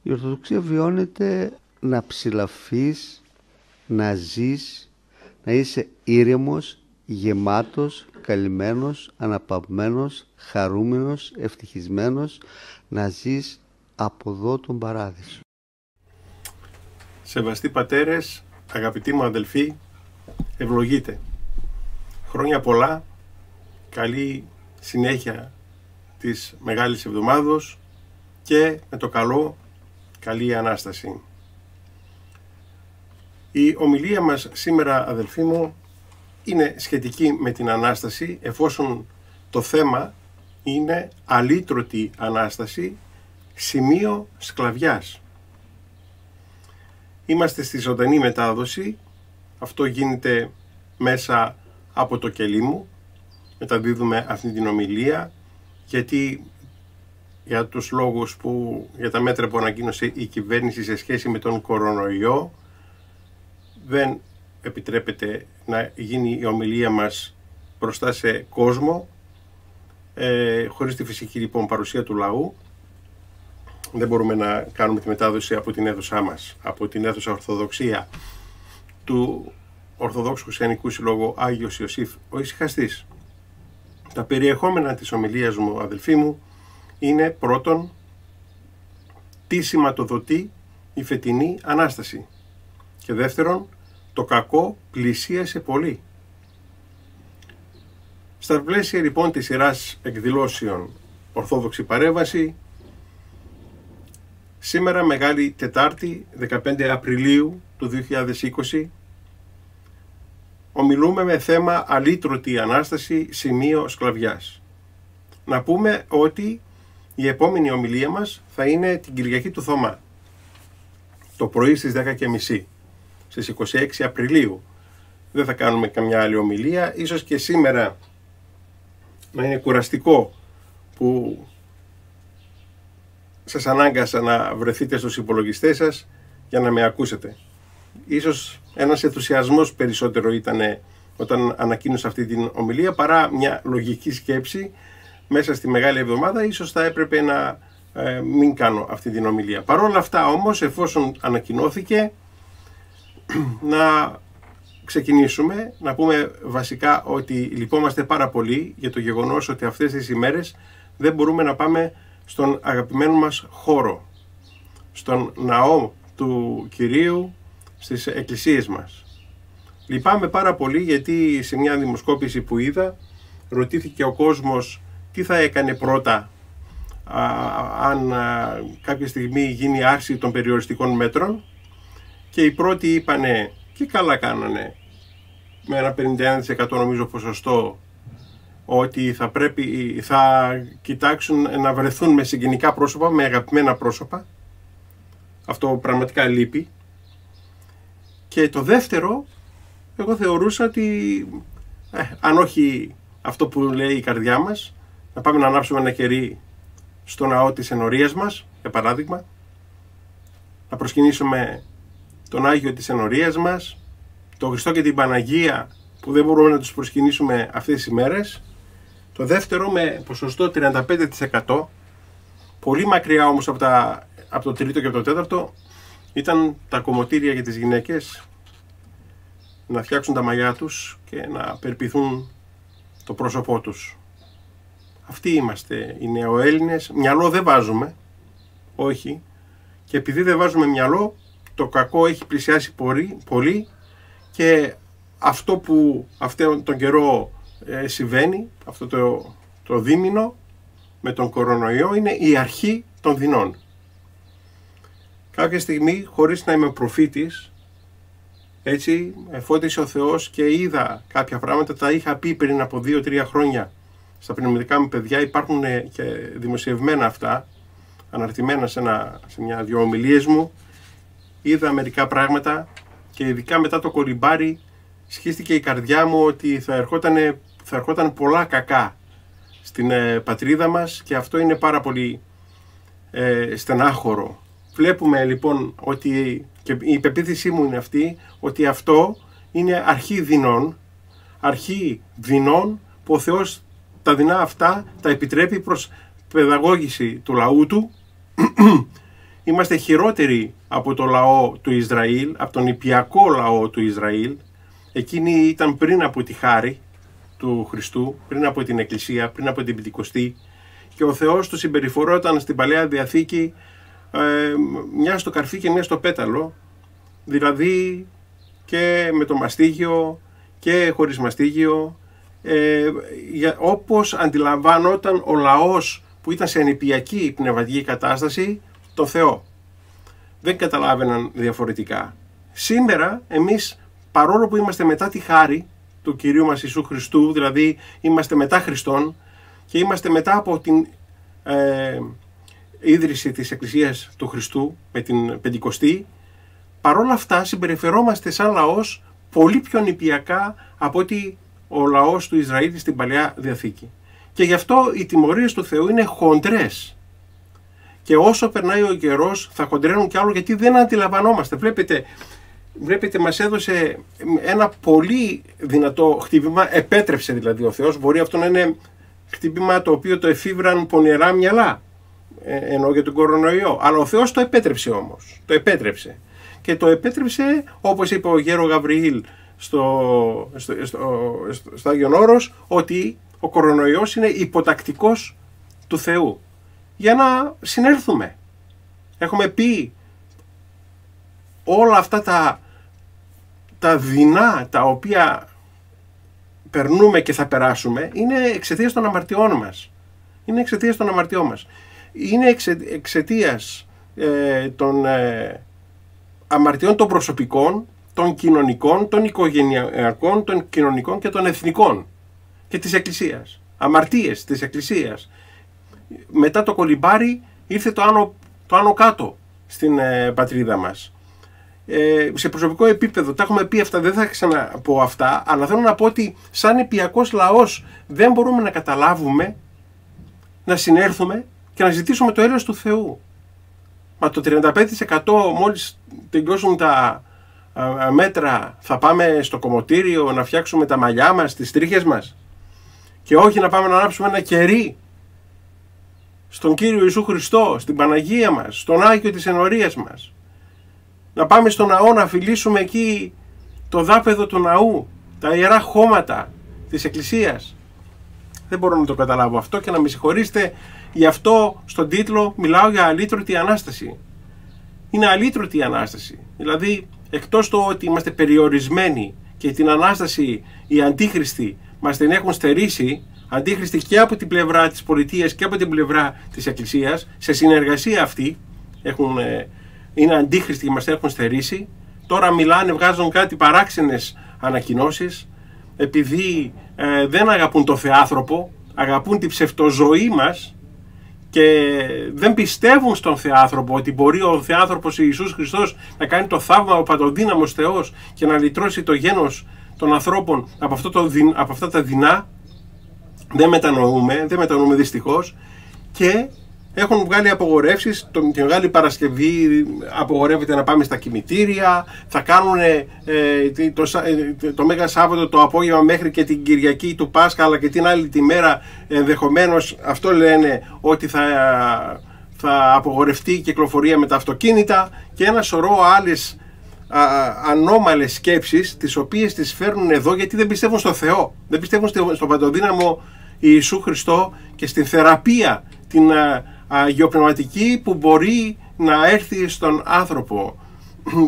Η Ορθοδοξία βιώνεται να ψηλαφείς, να ζεις, να είσαι ήρεμος, γεμάτος, καλυμμένος, αναπαυμένος, χαρούμενος, ευτυχισμένος, να ζεις από εδώ τον παράδεισο. Σεβαστοί πατέρες, αγαπητοί μου αδελφοί, ευλογείτε. Χρόνια πολλά, καλή συνέχεια της Μεγάλης Εβδομάδος και με το καλό, καλή Ανάσταση. Η ομιλία μας σήμερα, αδελφοί μου, είναι σχετική με την Ανάσταση, εφόσον το θέμα είναι αλήτρωτη Ανάσταση, σημείο σκλαβιάς. Είμαστε στη ζωντανή μετάδοση, αυτό γίνεται μέσα από το κελί μου, μεταδίδουμε αυτή την ομιλία, γιατί για τους λόγους για τα μέτρα που ανακοίνωσε η κυβέρνηση σε σχέση με τον κορονοϊό, δεν επιτρέπεται να γίνει η ομιλία μας μπροστά σε κόσμο, χωρίς τη φυσική λοιπόν παρουσία του λαού. Δεν μπορούμε να κάνουμε τη μετάδοση από την αίθουσά μας, από την αίθουσα Ορθοδοξία του Ορθοδόξου Χριστιανικού Συλλόγου Άγιος Ιωσήφ ο Ησυχαστής. Τα περιεχόμενα της ομιλίας μου, αδελφοί μου, είναι πρώτον, τι σηματοδοτεί η φετινή Ανάσταση, και δεύτερον, το κακό πλησίασε πολύ. Στα πλαίσια λοιπόν της σειράς εκδηλώσεων Ορθόδοξη Παρέμβαση, σήμερα Μεγάλη Τετάρτη, 15 Απριλίου του 2020, ομιλούμε με θέμα αλήτρωτη Ανάσταση, σημείο σκλαβιάς. Να πούμε ότι η επόμενη ομιλία μας θα είναι την Κυριακή του Θωμά, το πρωί στις 10:30, στις 26 Απριλίου. Δεν θα κάνουμε καμιά άλλη ομιλία, ίσως και σήμερα να είναι κουραστικό που σας ανάγκασα να βρεθείτε στους υπολογιστές σας για να με ακούσετε. Ίσως ένας ενθουσιασμός περισσότερο ήταν όταν ανακοίνωσα αυτή την ομιλία, παρά μια λογική σκέψη μέσα στη Μεγάλη Εβδομάδα. Ίσως θα έπρεπε να μην κάνω αυτή την ομιλία. Παρ' όλα αυτά όμως, εφόσον ανακοινώθηκε, να ξεκινήσουμε, να πούμε βασικά ότι λυπόμαστε πάρα πολύ για το γεγονός ότι αυτές τις ημέρες δεν μπορούμε να πάμε στον αγαπημένο μας χώρο, στον ναό του Κυρίου, στις εκκλησίες μας. Λυπάμαι πάρα πολύ, γιατί σε μια δημοσκόπηση που είδα ρωτήθηκε ο κόσμος τι θα έκανε πρώτα αν κάποια στιγμή γίνει άρση των περιοριστικών μέτρων, και οι πρώτοι είπανε, και καλά κάνανε, με ένα 51% νομίζω ποσοστό, ότι θα κοιτάξουν να βρεθούν με συγγενικά πρόσωπα, με αγαπημένα πρόσωπα. Αυτό πραγματικά λείπει. Και το δεύτερο, εγώ θεωρούσα ότι, αν όχι αυτό που λέει η καρδιά μας, να πάμε να ανάψουμε ένα κερί στο ναό της ενορίας μας, για παράδειγμα, να προσκυνήσουμε τον Άγιο της ενορίας μας, τον Χριστό και την Παναγία, που δεν μπορούμε να τους προσκυνήσουμε αυτές τις ημέρες. Το δεύτερο, με ποσοστό 35%, πολύ μακριά όμως από το τρίτο και από το τέταρτο, ήταν τα κομμωτήρια για τις γυναίκες να φτιάξουν τα μαλλιά τους και να περποιηθούν το πρόσωπό τους. Αυτοί είμαστε οι νεοέλληνες. Μυαλό δεν βάζουμε, όχι, και επειδή δεν βάζουμε μυαλό, το κακό έχει πλησιάσει πολύ, και αυτό που αυτόν τον καιρό συμβαίνει, αυτό το δίμηνο με τον κορονοϊό, είναι η αρχή των δεινών. Κάποια στιγμή, χωρίς να είμαι προφήτης, έτσι, φώτισε ο Θεός και είδα κάποια πράγματα, τα είχα πει πριν από 2-3 χρόνια στα πνευματικά μου παιδιά, υπάρχουν και δημοσιευμένα αυτά, αναρτημένα σε μια-δυο ομιλίες μου. Είδα μερικά πράγματα και ειδικά μετά το κολυμπάρι σχίστηκε η καρδιά μου ότι θα ερχόταν πολλά κακά στην πατρίδα μας, και αυτό είναι πάρα πολύ στενάχωρο. Βλέπουμε λοιπόν ότι, και η πεποίθησή μου είναι αυτή, ότι αυτό είναι αρχή δεινών που ο Θεός τα δεινά αυτά τα επιτρέπει προς παιδαγώγηση του λαού του είμαστε χειρότεροι από το λαό του Ισραήλ, από τον νηπιακό λαό του Ισραήλ. Εκείνοι ήταν πριν από τη χάρη του Χριστού, πριν από την Εκκλησία, πριν από την Πεντηκοστή, και ο Θεός του συμπεριφορόταν στην Παλαιά Διαθήκη μια στο καρφί και μια στο πέταλο, δηλαδή και με το μαστίγιο και χωρίς μαστίγιο, όπως αντιλαμβάνονταν ο λαός που ήταν σε νηπιακή πνευματική κατάσταση το Θεό. Δεν καταλάβαιναν διαφορετικά. Σήμερα εμείς, παρόλο που είμαστε μετά τη χάρη του Κυρίου μας Ιησού Χριστού, δηλαδή είμαστε μετά Χριστόν και είμαστε μετά από την ίδρυση της Εκκλησίας του Χριστού με την Πεντηκοστή, παρόλα αυτά συμπεριφερόμαστε σαν λαός πολύ πιο νηπιακά από ότι ο λαός του Ισραήλ στην Παλαιά Διαθήκη. Και γι' αυτό οι τιμωρίες του Θεού είναι χοντρές. Και όσο περνάει ο καιρός θα χοντραίνουν κι άλλο, γιατί δεν αντιλαμβανόμαστε. Βλέπετε, μας έδωσε ένα πολύ δυνατό χτύπημα, επέτρεψε δηλαδή ο Θεός. Μπορεί αυτό να είναι χτύπημα το οποίο το εφήβραν πονηρά μυαλά, εννοώ για τον κορονοϊό. Αλλά ο Θεός το επέτρεψε όμως. Το επέτρεψε. Και το επέτρεψε, όπως είπε ο γέρο Γαβριήλ στο Άγιον Όρος, ότι ο κορονοϊός είναι υποτακτικός του Θεού. Για να συνέλθουμε. Έχουμε πει όλα αυτά τα δεινά τα οποία περνούμε και θα περάσουμε είναι εξαιτίας των αμαρτιών μας. Είναι εξαιτίας των αμαρτιών μας. Είναι εξαιτίας των αμαρτιών των προσωπικών, των κοινωνικών, των οικογενειακών, των κοινωνικών και των εθνικών και της Εκκλησίας. Αμαρτίες της Εκκλησίας. Μετά το κολυμπάρι ήρθε το άνω κάτω στην πατρίδα μας. Σε προσωπικό επίπεδο τα έχουμε πει αυτά, δεν θα ξαναπώ αυτά, αλλά θέλω να πω ότι σαν νηπιακός λαός δεν μπορούμε να καταλάβουμε, να συνέρθουμε και να ζητήσουμε το έλεος του Θεού. Μα το 35% μόλις τελειώσουν τα μέτρα θα πάμε στο κομμωτήριο να φτιάξουμε τα μαλλιά μας, τις τρίχες μας, και όχι να πάμε να ανάψουμε ένα κερί στον Κύριο Ιησού Χριστό, στην Παναγία μας, στον Άγιο της Ενορίας μας. Να πάμε στο ναό να φιλήσουμε εκεί το δάπεδο του ναού, τα ιερά χώματα της Εκκλησίας. Δεν μπορώ να το καταλάβω αυτό και να με συγχωρήσετε, γι' αυτό στον τίτλο μιλάω για αλήτρωτη Ανάσταση. Είναι αλήτρωτη η Ανάσταση. Δηλαδή, εκτός το ότι είμαστε περιορισμένοι και την Ανάσταση οι αντίχριστοι μας την έχουν στερήσει, αντίχριστοι και από την πλευρά της πολιτείας και από την πλευρά της Εκκλησίας, σε συνεργασία αυτοί είναι αντίχριστοι και μας έχουν στερήσει. Τώρα μιλάνε, βγάζουν κάτι παράξενες ανακοινώσεις, επειδή δεν αγαπούν το θεάνθρωπο, αγαπούν την ψευτοζωή μας και δεν πιστεύουν στον θεάνθρωπο, ότι μπορεί ο θεάνθρωπος Ιησούς Χριστός να κάνει το θαύμα, ο παντοδύναμος Θεός, και να λυτρώσει το γένος των ανθρώπων από αυτά τα δεινά. Δεν μετανοούμε δυστυχώς, και έχουν βγάλει απογορεύσεις. Την Μεγάλη Παρασκευή απογορεύεται να πάμε στα κημητήρια, θα κάνουν το Μέγα Σάββατο το απόγευμα μέχρι και την Κυριακή του Πάσχα, αλλά και την άλλη τη μέρα ενδεχομένως, αυτό λένε, ότι θα απογορευτεί η κυκλοφορία με τα αυτοκίνητα, και ένα σωρό άλλες ανώμαλες σκέψεις, τις οποίες τις φέρνουν εδώ γιατί δεν πιστεύουν στο Θεό, δεν πιστεύουν στον παντοδύναμο Ιησού Χριστό και στην θεραπεία την αγιοπνευματική που μπορεί να έρθει στον άνθρωπο.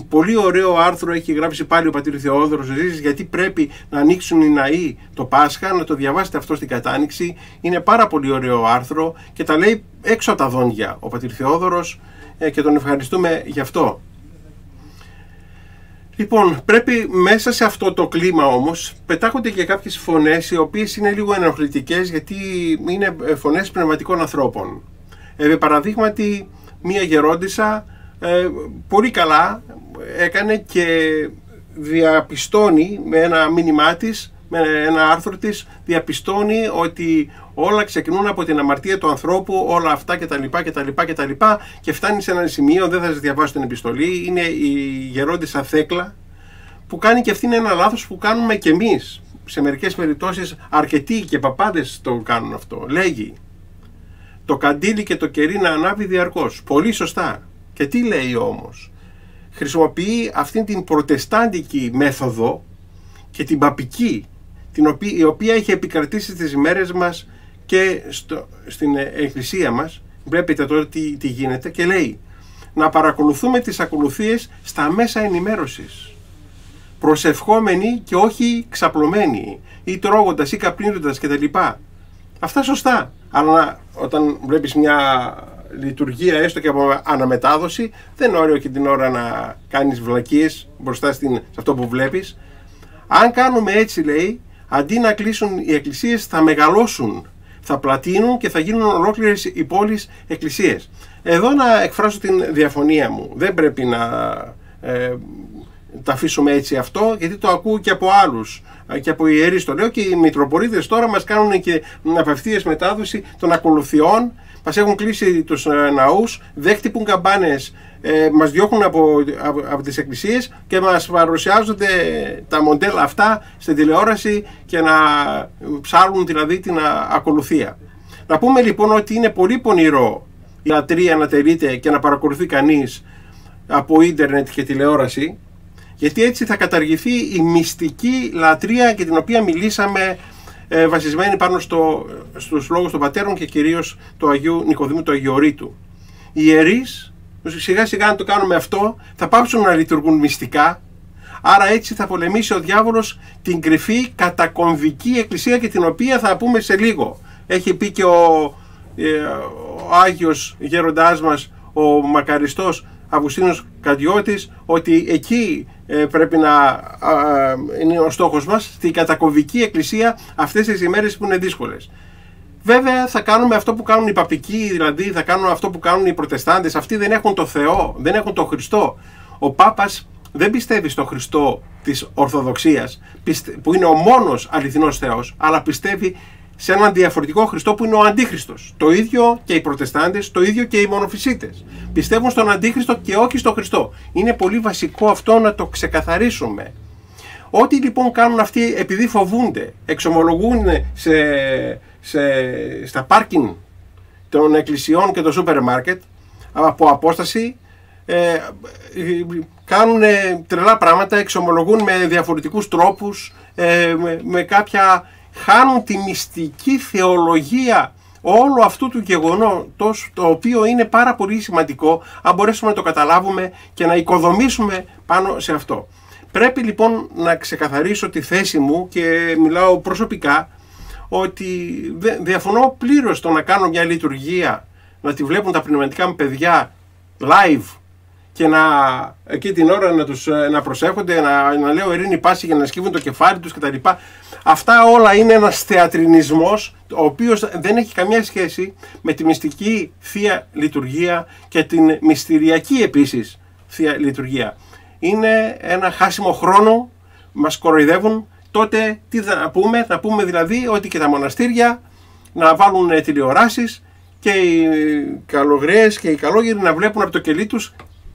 Πολύ ωραίο άρθρο έχει γράψει πάλι ο πατήρ Θεόδωρος Ζήσης, γιατί πρέπει να ανοίξουν οι ναοί το Πάσχα, να το διαβάσετε αυτό στην κατάνοιξη. Είναι πάρα πολύ ωραίο άρθρο και τα λέει έξω από τα δόντια ο πατήρ Θεόδωρος, και τον ευχαριστούμε γι' αυτό. Λοιπόν, πρέπει μέσα σε αυτό το κλίμα όμως πετάχονται και κάποιες φωνές οι οποίες είναι λίγο ενοχλητικές, γιατί είναι φωνές πνευματικών ανθρώπων. Παραδείγματι, μία γερόντισσα πολύ καλά έκανε και διαπιστώνει με ένα μήνυμά της, με ένα άρθρο της, διαπιστώνει ότι όλα ξεκινούν από την αμαρτία του ανθρώπου, όλα αυτά κτλ. Και φτάνει σε ένα σημείο, δεν θα σας διαβάσω την επιστολή, είναι η γερόντισσα Θέκλα, που κάνει και αυτή ένα λάθος που κάνουμε και εμείς. Σε μερικές περιπτώσεις αρκετοί και παπάδες το κάνουν αυτό. Λέγει, το καντήλι και το κερί να ανάβει διαρκώς. Πολύ σωστά. Και τι λέει όμως? Χρησιμοποιεί αυτήν την προτεστάντικη μέθοδο και την παπική, η οποία έχει επικρατήσει στις ημέρες μας και στην εκκλησία μας. Βλέπετε τώρα τι γίνεται, και λέει να παρακολουθούμε τις ακολουθίες στα μέσα ενημέρωσης, προσευχόμενοι και όχι ξαπλωμένοι ή τρώγοντας ή καπνίζοντας κτλ. Αυτά σωστά, αλλά όταν βλέπεις μια λειτουργία έστω και από αναμετάδοση, δεν είναι ωραίο και την ώρα να κάνεις βλακίες μπροστά σε αυτό που βλέπεις. Αν κάνουμε έτσι, λέει, αντί να κλείσουν οι εκκλησίες, θα μεγαλώσουν, θα πλατείνουν και θα γίνουν ολόκληρες οι πόλεις εκκλησίες. Εδώ να εκφράσω την διαφωνία μου. Δεν πρέπει να τα αφήσουμε έτσι αυτό, γιατί το ακούω και από άλλους και από ιερείς το λέω, και οι Μητροπολίτες τώρα μας κάνουν και απευθείας μετάδοση των ακολουθιών, μας έχουν κλείσει τους ναούς, δεν χτυπούν καμπάνες, μας διώχνουν από τις εκκλησίες και μας παρουσιάζονται τα μοντέλα αυτά στην τηλεόραση και να ψάχνουν δηλαδή την ακολουθία. Να πούμε λοιπόν ότι είναι πολύ πονηρό η λατρεία να τελείται και να παρακολουθεί κανείς από ίντερνετ και τηλεόραση, γιατί έτσι θα καταργηθεί η μυστική λατρεία για την οποία μιλήσαμε, βασισμένη πάνω στους λόγους των πατέρων και κυρίως του Αγίου Νικοδήμου του Αγιορείτου. Οι ιερείς, σιγά σιγά αν το κάνουμε αυτό, θα πάψουν να λειτουργούν μυστικά, άρα έτσι θα πολεμήσει ο διάβολος την κρυφή κατακομβική εκκλησία, και την οποία θα πούμε σε λίγο. Έχει πει και ο Άγιος γέροντάς μας, ο μακαριστός Αυγουστίνος Καντιώτης, ότι εκεί πρέπει να είναι ο στόχος μας, στην κατακομβική εκκλησία αυτές τις ημέρες που είναι δύσκολες. Βέβαια θα κάνουμε αυτό που κάνουν οι παπικοί, δηλαδή θα κάνουν αυτό που κάνουν οι προτεστάντες. Αυτοί δεν έχουν το Θεό, δεν έχουν το Χριστό. Ο Πάπας δεν πιστεύει στο Χριστό της Ορθοδοξίας, που είναι ο μόνος αληθινός Θεός, αλλά πιστεύει σε έναν διαφορετικό Χριστό που είναι ο Αντίχριστος. Το ίδιο και οι προτεστάντες, το ίδιο και οι μονοφυσίτες. Πιστεύουν στον Αντίχριστο και όχι στον Χριστό. Είναι πολύ βασικό αυτό να το ξεκαθαρίσουμε. Ό,τι λοιπόν κάνουν αυτοί, επειδή φοβούνται, εξομολογούν στα πάρκινγκ των εκκλησιών και των σούπερ μάρκετ από απόσταση, κάνουν τρελά πράγματα, εξομολογούν με διαφορετικούς τρόπους, με κάποια... χάνουν τη μυστική θεολογία όλου αυτού του γεγονότος, το οποίο είναι πάρα πολύ σημαντικό αν μπορέσουμε να το καταλάβουμε και να οικοδομήσουμε πάνω σε αυτό. Πρέπει λοιπόν να ξεκαθαρίσω τη θέση μου, και μιλάω προσωπικά, ότι διαφωνώ πλήρως το να κάνω μια λειτουργία, να τη βλέπουν τα πνευματικά μου παιδιά live και εκεί την ώρα να προσέχονται, να λέω ειρήνη πάση για να σκύβουν το κεφάλι τους κτλ. Αυτά όλα είναι ένας θεατρινισμός, ο οποίος δεν έχει καμία σχέση με τη μυστική Θεία Λειτουργία και την μυστηριακή επίσης Θεία Λειτουργία. Είναι ένα χάσιμο χρόνο, μας κοροϊδεύουν. Τότε τι θα πούμε? Θα πούμε δηλαδή ότι και τα μοναστήρια να βάλουν τηλεοράσεις και οι καλογριές και οι καλόγεροι να βλέπουν από το κελί τους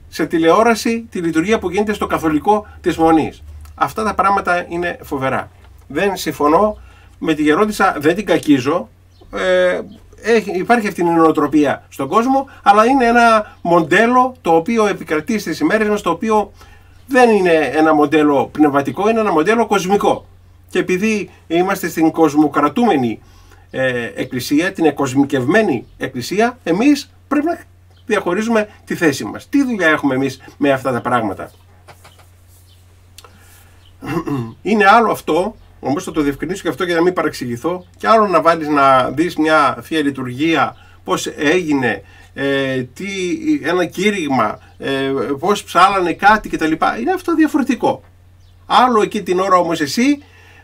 σε τηλεόραση τη λειτουργία που γίνεται στο καθολικό της Μονής. Αυτά τα πράγματα είναι φοβερά. Δεν συμφωνώ με τη γερόντισσα, δεν την κακίζω. Υπάρχει αυτή η νοοτροπία στον κόσμο, αλλά είναι ένα μοντέλο το οποίο επικρατεί στις ημέρες μας, το οποίο δεν είναι ένα μοντέλο πνευματικό, είναι ένα μοντέλο κοσμικό. Και επειδή είμαστε στην κοσμοκρατούμενη εκκλησία, την εκοσμικευμένη εκκλησία, εμείς πρέπει να διαχωρίζουμε τη θέση μας. Τι δουλειά έχουμε εμείς με αυτά τα πράγματα? Είναι άλλο αυτό, όμως θα το διευκρινίσω και αυτό για να μην παραξηγηθώ, και άλλο να βάλεις να δεις μια Θεία Λειτουργία, πώς έγινε, ένα κήρυγμα, πώς ψάλανε κάτι κτλ. Είναι αυτό διαφορετικό. Άλλο εκεί την ώρα όμως εσύ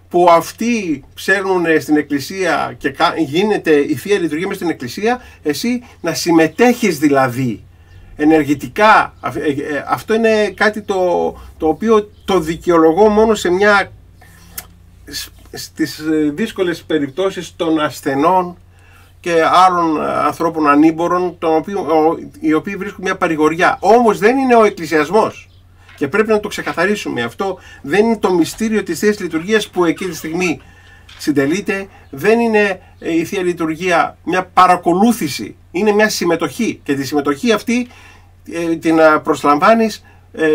που αυτοί ψέλνουν στην εκκλησία και γίνεται η Θεία Λειτουργία μες στην εκκλησία, εσύ να συμμετέχεις δηλαδή ενεργητικά. Αυτό είναι κάτι το οποίο το δικαιολογώ μόνο σε στις δύσκολες περιπτώσεις των ασθενών και άλλων ανθρώπων ανήμπορων, οι οποίοι βρίσκουν μια παρηγοριά. Όμως δεν είναι ο εκκλησιασμός. Και πρέπει να το ξεκαθαρίσουμε. Αυτό δεν είναι το μυστήριο της Θείας Λειτουργίας που εκείνη τη στιγμή συντελείται. Δεν είναι η Θεία Λειτουργία μια παρακολούθηση. Είναι μια συμμετοχή. Και τη συμμετοχή αυτή την προσλαμβάνεις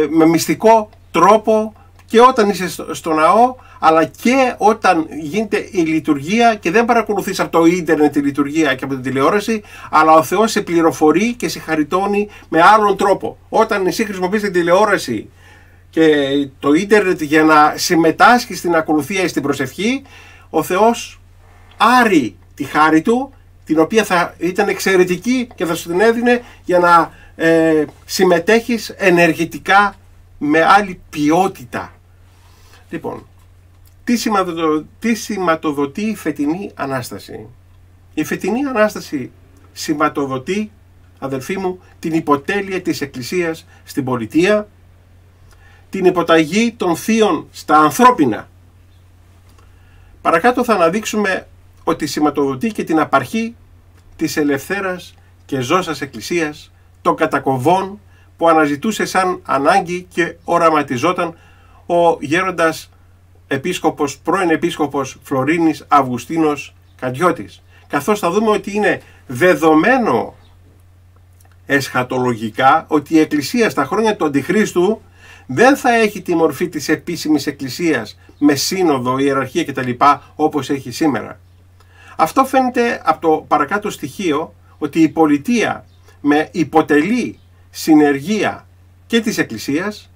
με μυστικό τρόπο και όταν είσαι στο ναό, αλλά και όταν γίνεται η λειτουργία και δεν παρακολουθείς από το ίντερνετ τη λειτουργία και από την τηλεόραση, αλλά ο Θεός σε πληροφορεί και σε χαριτώνει με άλλον τρόπο. Όταν εσύ χρησιμοποιείς την τηλεόραση και το ίντερνετ για να συμμετάσχεις στην ακολουθία ή στην προσευχή, ο Θεός άρει τη χάρη Του, την οποία θα ήταν εξαιρετική και θα σου την έδινε για να συμμετέχεις ενεργητικά με άλλη ποιότητα. Λοιπόν, τι σηματοδοτεί η φετινή Ανάσταση? Η φετινή Ανάσταση σηματοδοτεί, αδελφοί μου, την υποτέλεια της Εκκλησίας στην πολιτεία, την υποταγή των θείων στα ανθρώπινα. Παρακάτω θα αναδείξουμε ότι σηματοδοτεί και την απαρχή της ελευθέρας και ζώσας Εκκλησίας, των κατακοβών που αναζητούσε σαν ανάγκη και οραματιζόταν ο γέροντας επίσκοπος, πρώην επίσκοπος Φλωρίνης Αυγουστίνος Καντιώτης. Καθώς θα δούμε ότι είναι δεδομένο εσχατολογικά ότι η Εκκλησία στα χρόνια του Αντιχρίστου δεν θα έχει τη μορφή της επίσημης Εκκλησίας με σύνοδο, ιεραρχία κτλ. Όπως έχει σήμερα. Αυτό φαίνεται από το παρακάτω στοιχείο ότι η πολιτεία με υποτελή συνεργεία και της Εκκλησίας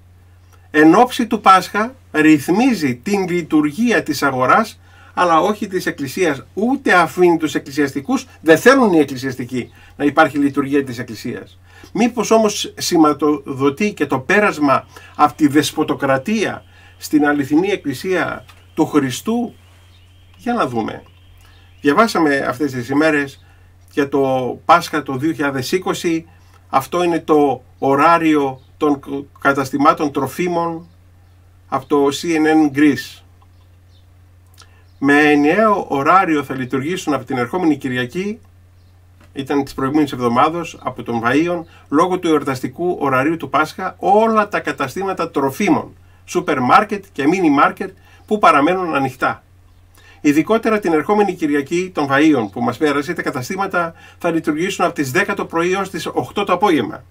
εν ώψη του Πάσχα ρυθμίζει την λειτουργία της αγοράς αλλά όχι της Εκκλησίας, ούτε αφήνει τους εκκλησιαστικούς, δεν θέλουν οι εκκλησιαστικοί να υπάρχει λειτουργία της Εκκλησίας. Μήπως όμως σηματοδοτεί και το πέρασμα από τη δεσποτοκρατία στην αληθινή Εκκλησία του Χριστού? Για να δούμε. Διαβάσαμε αυτές τις ημέρες για το Πάσχα το 2020, αυτό είναι το ωράριο των καταστημάτων τροφίμων από το CNN Greece. Με ενιαίο ωράριο θα λειτουργήσουν από την ερχόμενη Κυριακή, ήταν της προηγούμενης εβδομάδος, από τον Βαΐων, λόγω του εορταστικού ωραρίου του Πάσχα, όλα τα καταστήματα τροφίμων, σούπερ μάρκετ και μίνι μάρκετ που παραμένουν ανοιχτά. Ειδικότερα την ερχόμενη Κυριακή των Βαΐων που μας πέρασε, τα καταστήματα θα λειτουργήσουν από τις 10 το πρωί ως τις 8 το απόγευμα.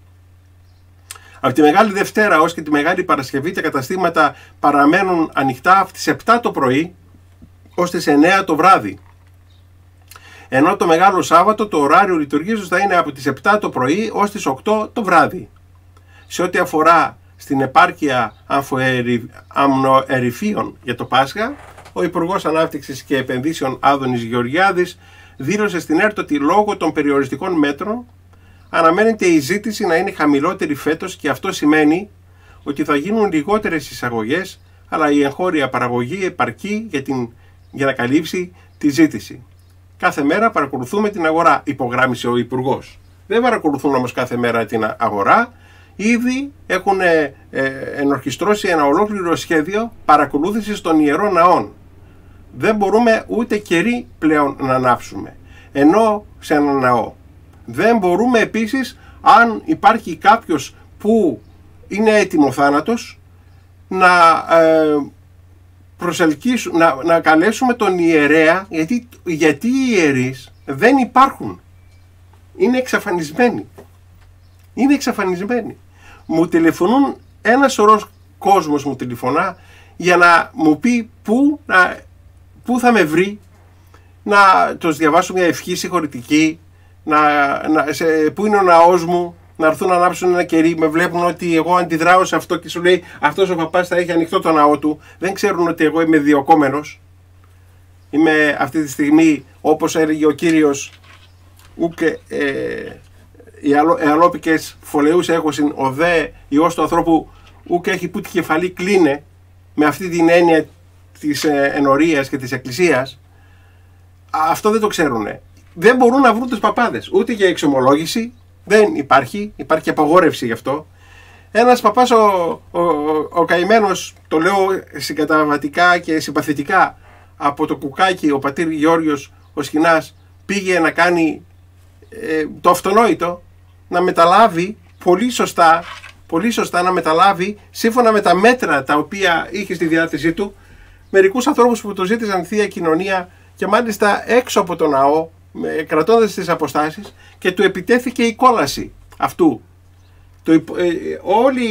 Από τη Μεγάλη Δευτέρα ως και τη Μεγάλη Παρασκευή τα καταστήματα παραμένουν ανοιχτά από τις 7 το πρωί ως τις 9 το βράδυ. Ενώ το Μεγάλο Σάββατο το ωράριο λειτουργίας θα είναι από τις 7 το πρωί ως τις 8 το βράδυ. Σε ό,τι αφορά στην επάρκεια αμνοερυφίων για το Πάσχα, ο Υπουργός Ανάπτυξης και Επενδύσεων Άδωνης Γεωργιάδης δήλωσε στην ΕΡΤ ότι λόγω των περιοριστικών μέτρων αναμένεται η ζήτηση να είναι χαμηλότερη φέτος και αυτό σημαίνει ότι θα γίνουν λιγότερες εισαγωγές, αλλά η εγχώρια παραγωγή επαρκεί για να καλύψει τη ζήτηση. Κάθε μέρα παρακολουθούμε την αγορά, υπογράμμισε ο Υπουργός. Δεν παρακολουθούν όμως κάθε μέρα την αγορά. Ήδη έχουν ενορχιστρώσει ένα ολόκληρο σχέδιο παρακολούθησης των ιερών ναών. Δεν μπορούμε ούτε κερί πλέον να ανάψουμε, ενώ σε ένα ναό. Δεν μπορούμε επίσης, αν υπάρχει κάποιος που είναι έτοιμο θάνατος, να καλέσουμε τον ιερέα, γιατί οι ιερείς δεν υπάρχουν. Είναι εξαφανισμένοι. Είναι εξαφανισμένοι. Μου τηλεφωνούν, ένα σωρός κόσμος μου τηλεφωνά για να μου πει πού θα με βρει, να τους διαβάσω μια ευχή συγχωρητική, πού είναι ο ναός μου, να έρθουν να ανάψουν ένα κερί. Με βλέπουν ότι εγώ αντιδράω σε αυτό και σου λέει αυτός ο παπάς θα έχει ανοιχτό το ναό του. Δεν ξέρουν ότι εγώ είμαι διοκόμενος. Είμαι αυτή τη στιγμή, όπως έλεγε ο Κύριος, οι εαλόπικες φωλεούς έχωσιν ο δε ιός του ανθρώπου ουκ έχει που τη κεφαλή κλείνε, με αυτή την έννοια της ενορίας και της εκκλησίας. Αυτό δεν το ξέρουν. Δεν μπορούν να βρουν τους παπάδες ούτε για εξομολόγηση, δεν υπάρχει απαγόρευση γι' αυτό. Ένας παπάς ο καημένος, το λέω συγκαταβατικά και συμπαθητικά, από το Κουκάκι, ο πατήρ Γεώργιος ο Σχοινάς, πήγε να κάνει το αυτονόητο, να μεταλάβει πολύ σωστά να μεταλάβει σύμφωνα με τα μέτρα τα οποία είχε στη διάθεσή του μερικούς ανθρώπους που το ζήτησαν θεία κοινωνία και μάλιστα έξω από το ναό, κρατώντας τις αποστάσεις, και του επιτέθηκε η κόλαση αυτού Όλοι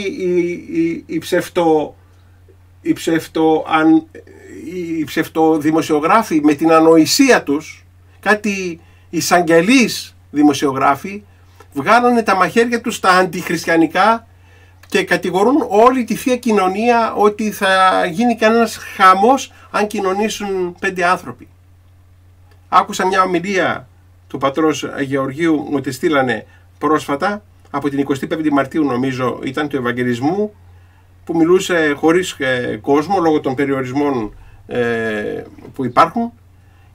οι ψευτοδημοσιογράφοι με την ανοησία τους, κάτι εισαγγελείς δημοσιογράφοι, βγάλανε τα μαχαίρια τους στα αντιχριστιανικά και κατηγορούν όλη τη Θεία Κοινωνία ότι θα γίνει κανένας χαμός αν κοινωνήσουν 5 άνθρωποι. Άκουσα μια ομιλία του πατρός Γεωργίου, μου τη στείλανε πρόσφατα, από την 25η Μαρτίου νομίζω ήταν, του Ευαγγελισμού, που μιλούσε χωρίς κόσμο λόγω των περιορισμών που υπάρχουν,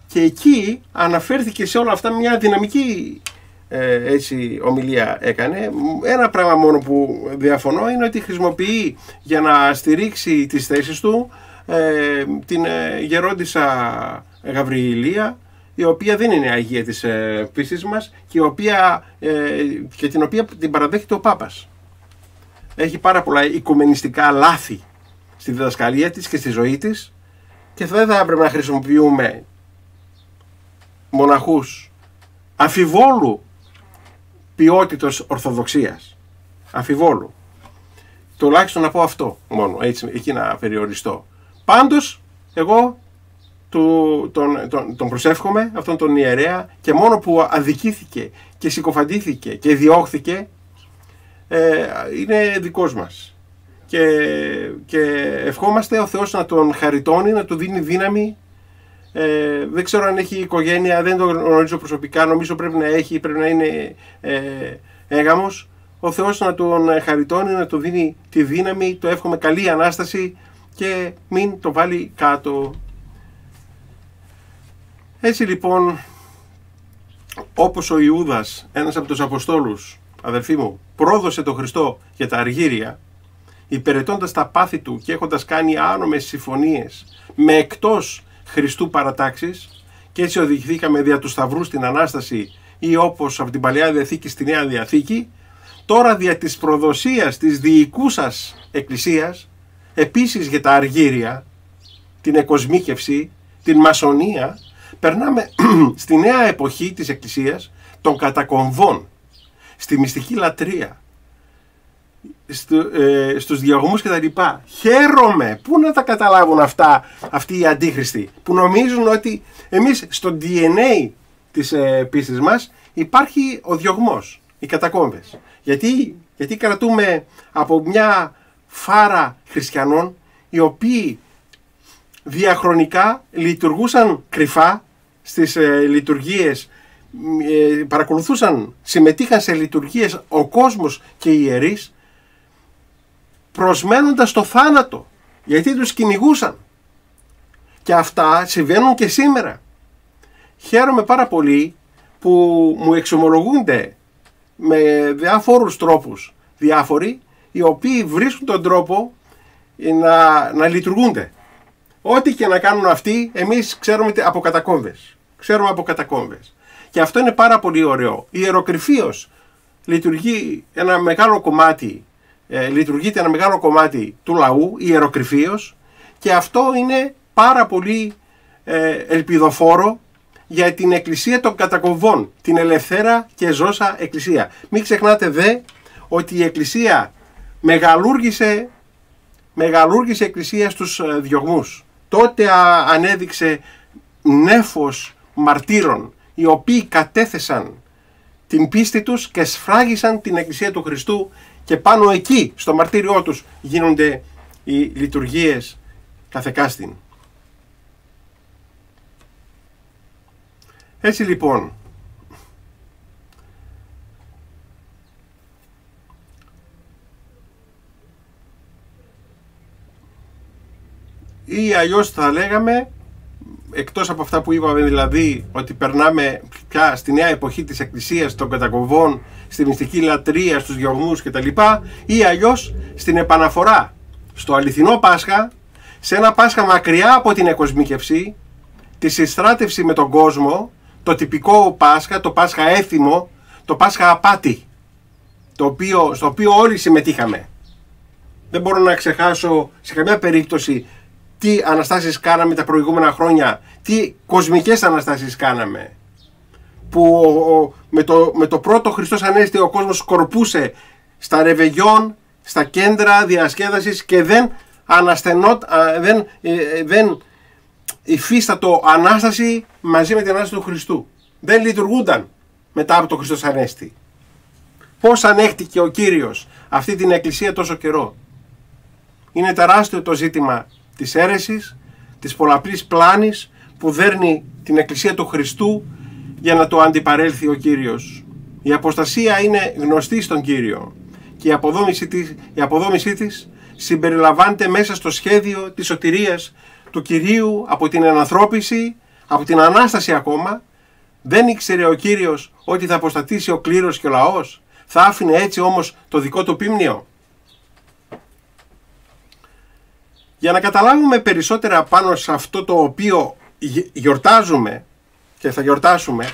και εκεί αναφέρθηκε σε όλα αυτά, μια δυναμική έτσι ομιλία έκανε. Ένα πράγμα μόνο που διαφωνώ είναι ότι χρησιμοποιεί για να στηρίξει τις θέσεις του την γερόντισσα Γαβριηλία, η οποία δεν είναι αγία της πίστης μας και την οποία την παραδέχεται ο Πάπας. Έχει πάρα πολλά οικουμενιστικά λάθη στη διδασκαλία της και στη ζωή της, και δεν θα έπρεπε να χρησιμοποιούμε μοναχούς αμφιβόλου ποιότητος ορθοδοξίας. Αμφιβόλου. Τουλάχιστον να πω αυτό μόνο, έτσι, εκεί να περιοριστώ. Πάντως, εγώ τον προσεύχομαι, αυτόν τον ιερέα, και μόνο που αδικήθηκε και συκοφαντήθηκε και διώχθηκε, είναι δικός μας. Και ευχόμαστε ο Θεός να τον χαριτώνει, να του δίνει δύναμη. Δεν ξέρω αν έχει οικογένεια, δεν τον γνωρίζω προσωπικά, νομίζω πρέπει να έχει, πρέπει να είναι έγαμος. Ο Θεός να τον χαριτώνει, να του δίνει τη δύναμη, το εύχομαι καλή Ανάσταση και μην το βάλει κάτω. Έτσι λοιπόν, όπως ο Ιούδας, ένας από τους Αποστόλους, αδελφοί μου, πρόδωσε τον Χριστό για τα αργύρια, υπηρετώντας τα πάθη του και έχοντας κάνει άνομες συμφωνίες με εκτός Χριστού παρατάξεις, και έτσι οδηγηθήκαμε δια του Σταυρού στην Ανάσταση, ή όπως από την Παλαιά Διαθήκη στη Νέα Διαθήκη, τώρα δια της προδοσίας της διοικούσας Εκκλησίας, επίσης για τα αργύρια, την εκοσμίκευση, την μασονία, περνάμε στη νέα εποχή της Εκκλησίας των κατακομβών, στη μυστική λατρεία, στους διαγωμούς και τα λοιπά. Χαίρομαι, πού να τα καταλάβουν αυτά αυτοί οι αντίχριστοι που νομίζουν ότι εμείς στο DNA της πίστης μας υπάρχει ο διωγμός, οι κατακόμβες. Γιατί κρατούμε από μια φάρα χριστιανών οι οποίοι διαχρονικά λειτουργούσαν κρυφά στις λειτουργίες, συμμετείχαν σε λειτουργίες ο κόσμος και οι ιερείς, προσμένοντας το θάνατο, γιατί τους κυνηγούσαν. Και αυτά συμβαίνουν και σήμερα. Χαίρομαι πάρα πολύ που μου εξομολογούνται με διάφορους τρόπους διάφοροι, οι οποίοι βρίσκουν τον τρόπο να λειτουργούνται. Ό,τι και να κάνουν αυτοί, εμείς ξέρουμε από κατακόμβες. Ξέρουμε από κατακόμβες. Και αυτό είναι πάρα πολύ ωραίο. Η ιεροκρηφίος λειτουργείται ένα μεγάλο κομμάτι του λαού, η ιεροκρηφίος, και αυτό είναι πάρα πολύ ελπιδοφόρο για την Εκκλησία των κατακομβών, την ελευθέρα και ζώσα Εκκλησία. Μην ξεχνάτε δε ότι η Εκκλησία μεγαλούργησε η Εκκλησία στους διωγμούς. Τότε ανέδειξε νέφος μαρτύρων, οι οποίοι κατέθεσαν την πίστη τους και σφράγισαν την Εκκλησία του Χριστού, και πάνω εκεί, στο μαρτύριό τους, γίνονται οι λειτουργίες καθεκάστην. Έτσι λοιπόν, ή αλλιώς θα λέγαμε, εκτός από αυτά που είπαμε, δηλαδή ότι περνάμε πια στη νέα εποχή της Εκκλησίας των κατακομβών, στη μυστική λατρεία, στους διωγμούς κτλ., ή αλλιώς στην επαναφορά στο αληθινό Πάσχα, σε ένα Πάσχα μακριά από την εκοσμίκευση, τη συστράτευση με τον κόσμο, το τυπικό Πάσχα, το Πάσχα έθιμο, το Πάσχα απάτη, στο οποίο όλοι συμμετείχαμε. Δεν μπορώ να ξεχάσω σε καμιά περίπτωση τι αναστάσεις κάναμε τα προηγούμενα χρόνια, τι κοσμικές αναστάσεις κάναμε, που με το πρώτο Χριστός Ανέστη ο κόσμος σκορπούσε στα ρεβεγιόν, στα κέντρα διασκέδασης και δεν υφίστατο Ανάσταση μαζί με την Ανάσταση του Χριστού. Δεν λειτουργούνταν μετά από το Χριστός Ανέστη. Πώς ανέχτηκε ο Κύριος αυτή την Εκκλησία τόσο καιρό? Είναι τεράστιο το ζήτημα της αίρεσης, της πολλαπλής πλάνης που δέρνει την Εκκλησία του Χριστού για να το αντιπαρέλθει ο Κύριος. Η αποστασία είναι γνωστή στον Κύριο και η αποδόμησή της συμπεριλαμβάνεται μέσα στο σχέδιο της σωτηρίας του Κυρίου από την ενανθρώπιση, από την Ανάσταση ακόμα. Δεν ήξερε ο Κύριος ότι θα αποστατήσει ο κλήρος και ο λαός? Θα άφηνε έτσι όμως το δικό του πίμνιο? Για να καταλάβουμε περισσότερα πάνω σε αυτό το οποίο γιορτάζουμε και θα γιορτάσουμε,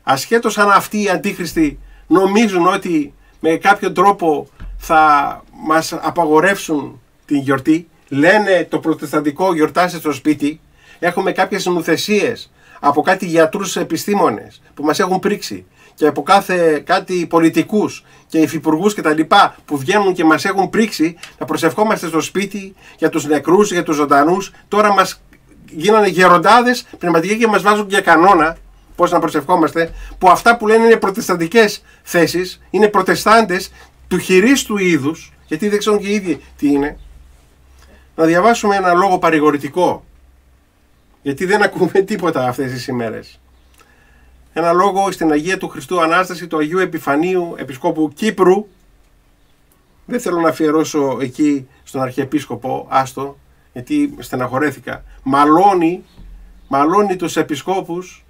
ασχέτως αν αυτοί οι αντίχριστοι νομίζουν ότι με κάποιο τρόπο θα μας απαγορεύσουν την γιορτή, λένε το προτεσταντικό γιορτάσε στο σπίτι, έχουμε κάποιες νουθεσίες από κάτι γιατρούς επιστήμονες που μας έχουν πρίξει και από κάτι πολιτικούς και υφυπουργούς και τα λοιπά που βγαίνουν και μας έχουν πρίξει να προσευχόμαστε στο σπίτι για τους νεκρούς, για τους ζωντανούς. Τώρα μας γίνανε γεροντάδες πνευματικοί και μας βάζουν για κανόνα πώς να προσευχόμαστε, που αυτά που λένε είναι προτεσταντικές θέσεις, είναι προτεστάντες του χειρίστου είδους, γιατί δεν ξέρουν και οι ίδιοι τι είναι. Να διαβάσουμε ένα λόγο παρηγορητικό, γιατί δεν ακούμε τίποτα αυτές τις ημέρες. Ένα λόγο στην Αγία του Χριστού Ανάσταση του Αγίου Επιφανίου, Επισκόπου Κύπρου. Δεν θέλω να αφιερώσω εκεί στον Αρχιεπίσκοπο, άστο, γιατί στεναχωρέθηκα. Μαλώνει τους επισκόπους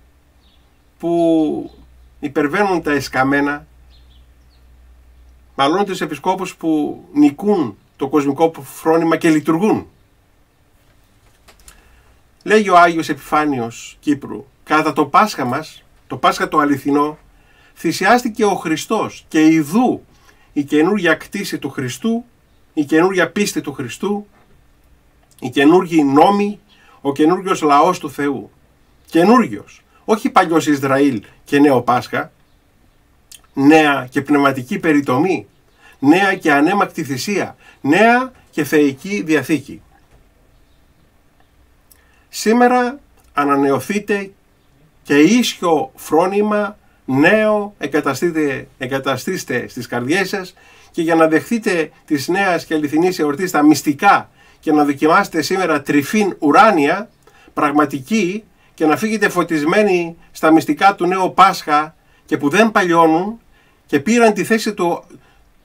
που υπερβαίνουν τα εσκαμμένα. Μαλώνει τους επισκόπους που νικούν το κοσμικό φρόνημα και λειτουργούν. Λέγει ο Άγιος Επιφάνιος Κύπρου: κατά το Πάσχα μας, το Πάσχα το αληθινό, θυσιάστηκε ο Χριστός και ιδού η καινούργια κτήση του Χριστού, η καινούργια πίστη του Χριστού, οι καινούργιοι νόμοι, ο καινούργιος λαός του Θεού. Καινούργιος, όχι παλιός Ισραήλ και νέο Πάσχα, νέα και πνευματική περιτομή, νέα και ανέμακτη θυσία, νέα και θεϊκή διαθήκη. Σήμερα ανανεωθείτε και ίσιο φρόνημα νέο εγκαταστήστε στις καρδιές σας, και για να δεχτείτε της νέας και αληθινής εορτής στα μυστικά και να δοκιμάσετε σήμερα τρυφήν ουράνια, πραγματική, και να φύγετε φωτισμένοι στα μυστικά του νέου Πάσχα και που δεν παλιώνουν και πήραν τη θέση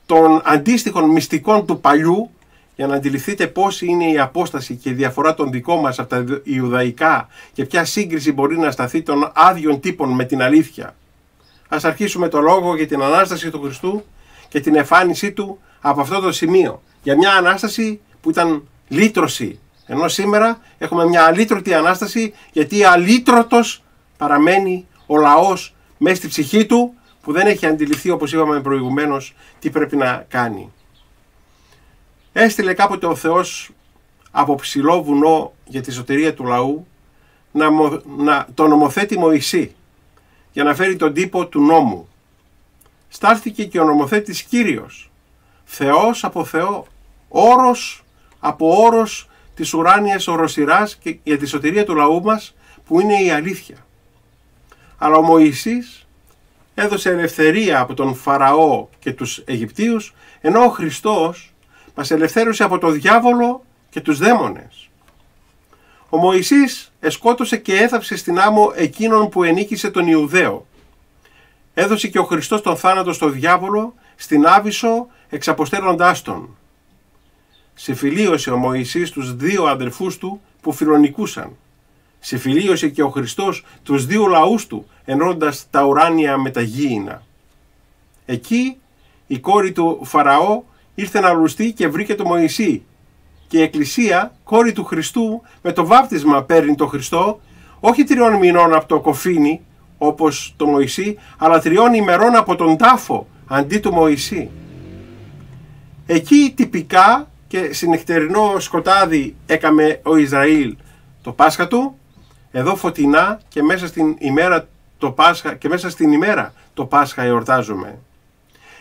των αντίστοιχων μυστικών του παλιού, για να αντιληφθείτε πώς είναι η απόσταση και η διαφορά των δικών μας από τα Ιουδαϊκά και ποια σύγκριση μπορεί να σταθεί των άδειων τύπων με την αλήθεια. Ας αρχίσουμε το λόγο για την Ανάσταση του Χριστού και την εμφάνισή του από αυτό το σημείο. Για μια Ανάσταση που ήταν λύτρωση. Ενώ σήμερα έχουμε μια αλύτρωτη Ανάσταση, γιατί αλύτρωτος παραμένει ο λαός μέσα στη ψυχή του, που δεν έχει αντιληφθεί, όπως είπαμε προηγουμένως, τι πρέπει να κάνει. Έστειλε κάποτε ο Θεός από ψηλό βουνό για τη σωτηρία του λαού το νομοθέτη Μωυσή, για να φέρει τον τύπο του νόμου. Στάθηκε και ο νομοθέτης Κύριος, Θεός από Θεό, όρος από όρος της ουράνιας οροσειράς και για τη σωτηρία του λαού μας, που είναι η αλήθεια. Αλλά ο Μωυσής έδωσε ελευθερία από τον Φαραώ και τους Αιγυπτίους, ενώ ο Χριστός μας ελευθέρωσε από το διάβολο και τους δαίμονες. Ο Μωυσής εσκότωσε και έθαψε στην άμμο εκείνον που ενίκησε τον Ιουδαίο. Έδωσε και ο Χριστός τον θάνατο στο διάβολο, στην Άβυσσο, εξαποστέλλοντάς τον. Συμφιλίωσε ο Μωυσής τους δύο αδερφούς του που φιλονικούσαν. Συμφιλίωσε και ο Χριστός τους δύο λαούς του, ενώντας τα ουράνια με τα γήινα. Εκεί η κόρη του Φαραώ ήρθε να λουστεί και βρήκε το Μωυσή. Και η Εκκλησία, κόρη του Χριστού, με το βάπτισμα παίρνει το Χριστό, όχι 3 μηνών από το κοφίνι, όπως το Μωυσή, αλλά 3 ημερών από τον τάφο, αντί του Μωυσή. Εκεί τυπικά και συννυχτερινό σκοτάδι έκαμε ο Ισραήλ το Πάσχα του, εδώ φωτεινά και μέσα στην ημέρα το Πάσχα, και μέσα στην ημέρα το Πάσχα εορτάζουμε.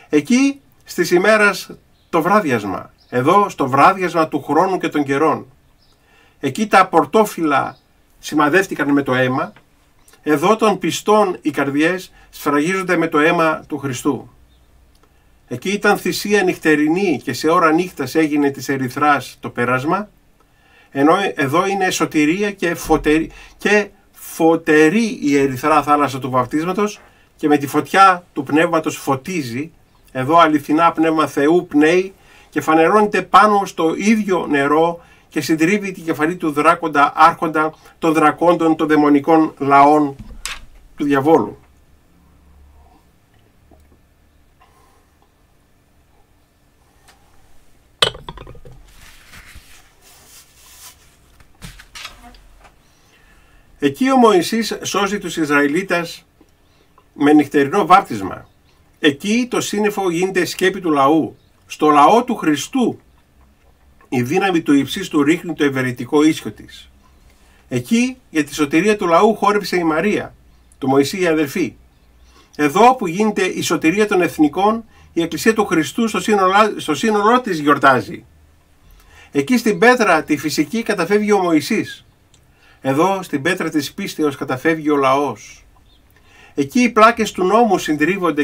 Εκεί στις ημέρας το βράδιασμα, εδώ στο βράδιασμα του χρόνου και των καιρών. Εκεί τα πορτόφυλλα σημαδεύτηκαν με το αίμα, εδώ των πιστών οι καρδιές σφραγίζονται με το αίμα του Χριστού. Εκεί ήταν θυσία νυχτερινή και σε ώρα νύχτας έγινε της ερυθράς το πέρασμα, ενώ εδώ είναι σωτηρία και φωτερή η ερυθρά θάλασσα του βαπτίσματος και με τη φωτιά του πνεύματος φωτίζει, εδώ αληθινά πνεύμα Θεού πνέει και φανερώνεται πάνω στο ίδιο νερό και συντρίβει την κεφαλή του δράκοντα άρχοντα των δρακόντων των δαιμονικών λαών του διαβόλου. Εκεί ο Μωυσής σώζει τους Ισραηλίτας με νυχτερινό βάπτισμα. Εκεί το σύννεφο γίνεται σκέπη του λαού. Στο λαό του Χριστού η δύναμη του υψίστου ρίχνει το ευερετικό ίσιο της. Εκεί για τη σωτηρία του λαού χόρεψε η Μαρία, του Μωυσή η αδελφή. Εδώ που γίνεται η σωτηρία των εθνικών, η Εκκλησία του Χριστού στο σύνολό της γιορτάζει. Εκεί στην πέτρα τη φυσική καταφεύγει ο Μωυσής. Εδώ στην πέτρα της πίστεως καταφεύγει ο λαός. Εκεί οι πλάκες του νόμου συντρίβονται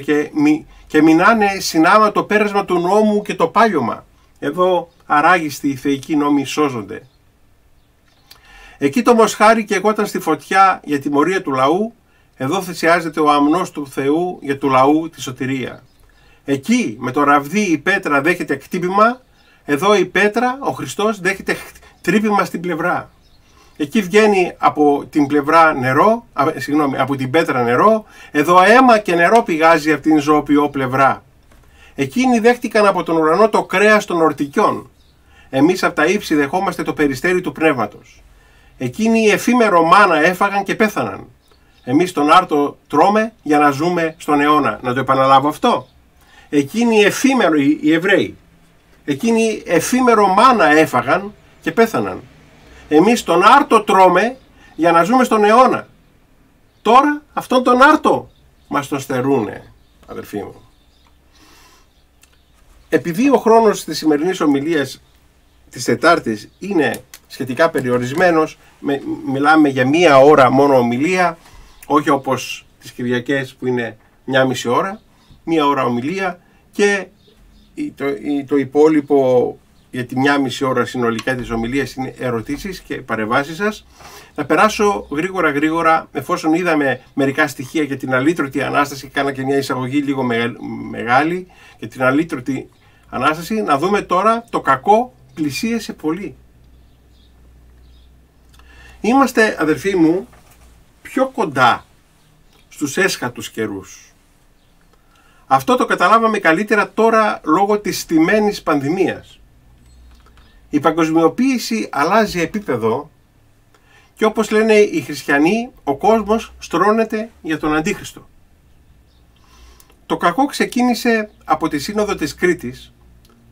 και μηνάνε συνάμα το πέρασμα του νόμου και το πάλιωμα. Εδώ αράγιστοι οι θεϊκοί νόμοι σώζονται. Εκεί το μοσχάρι καιγόταν στη φωτιά για τιμωρία του λαού. Εδώ θυσιάζεται ο αμνός του Θεού για του λαού τη σωτηρία. Εκεί με το ραβδί η πέτρα δέχεται χτύπημα. Εδώ η πέτρα, ο Χριστός, δέχεται τρύπημα στην πλευρά. Εκεί βγαίνει από την πλευρά νερό, από την πέτρα νερό. Εδώ αίμα και νερό πηγάζει από την ζωοποιό πλευρά. Εκείνοι δέχτηκαν από τον ουρανό το κρέας των ορτικιών. Εμείς από τα ύψη δεχόμαστε το περιστέρι του πνεύματος. Εκείνοι εφήμερο μάνα έφαγαν και πέθαναν. Εμείς τον άρτο τρώμε για να ζούμε στον αιώνα. Να το επαναλάβω αυτό. Εκείνοι εφήμερο, οι Εβραίοι, εκείνοι εφήμερο μάνα έφαγαν και πέθαναν. Εμείς τον άρτο τρώμε για να ζούμε στον αιώνα. Τώρα αυτόν τον άρτο μας τον στερούνε, αδελφοί μου. Επειδή ο χρόνος της σημερινής ομιλίας της Τετάρτης είναι σχετικά περιορισμένος, μιλάμε για 1 ώρα μόνο ομιλία, όχι όπως τις Κυριακές που είναι 1,5 ώρα, 1 ώρα ομιλία και το υπόλοιπο για τη 1,5 ώρα συνολικά της ομιλίας είναι ερωτήσεις και παρεμβάσεις σας. Να περάσω γρήγορα, εφόσον είδαμε μερικά στοιχεία για την αλήτρωτη Ανάσταση, κάνα και μια εισαγωγή λίγο μεγάλη για την αλήτρωτη Ανάσταση, να δούμε τώρα το κακό πλησίασε πολύ. Είμαστε, αδερφοί μου, πιο κοντά στους έσχατους καιρούς. Αυτό το καταλάβαμε καλύτερα τώρα λόγω της στημένης πανδημίας. Η παγκοσμιοποίηση αλλάζει επίπεδο και όπως λένε οι χριστιανοί, ο κόσμος στρώνεται για τον Αντίχριστο. Το κακό ξεκίνησε από τη Σύνοδο της Κρήτης,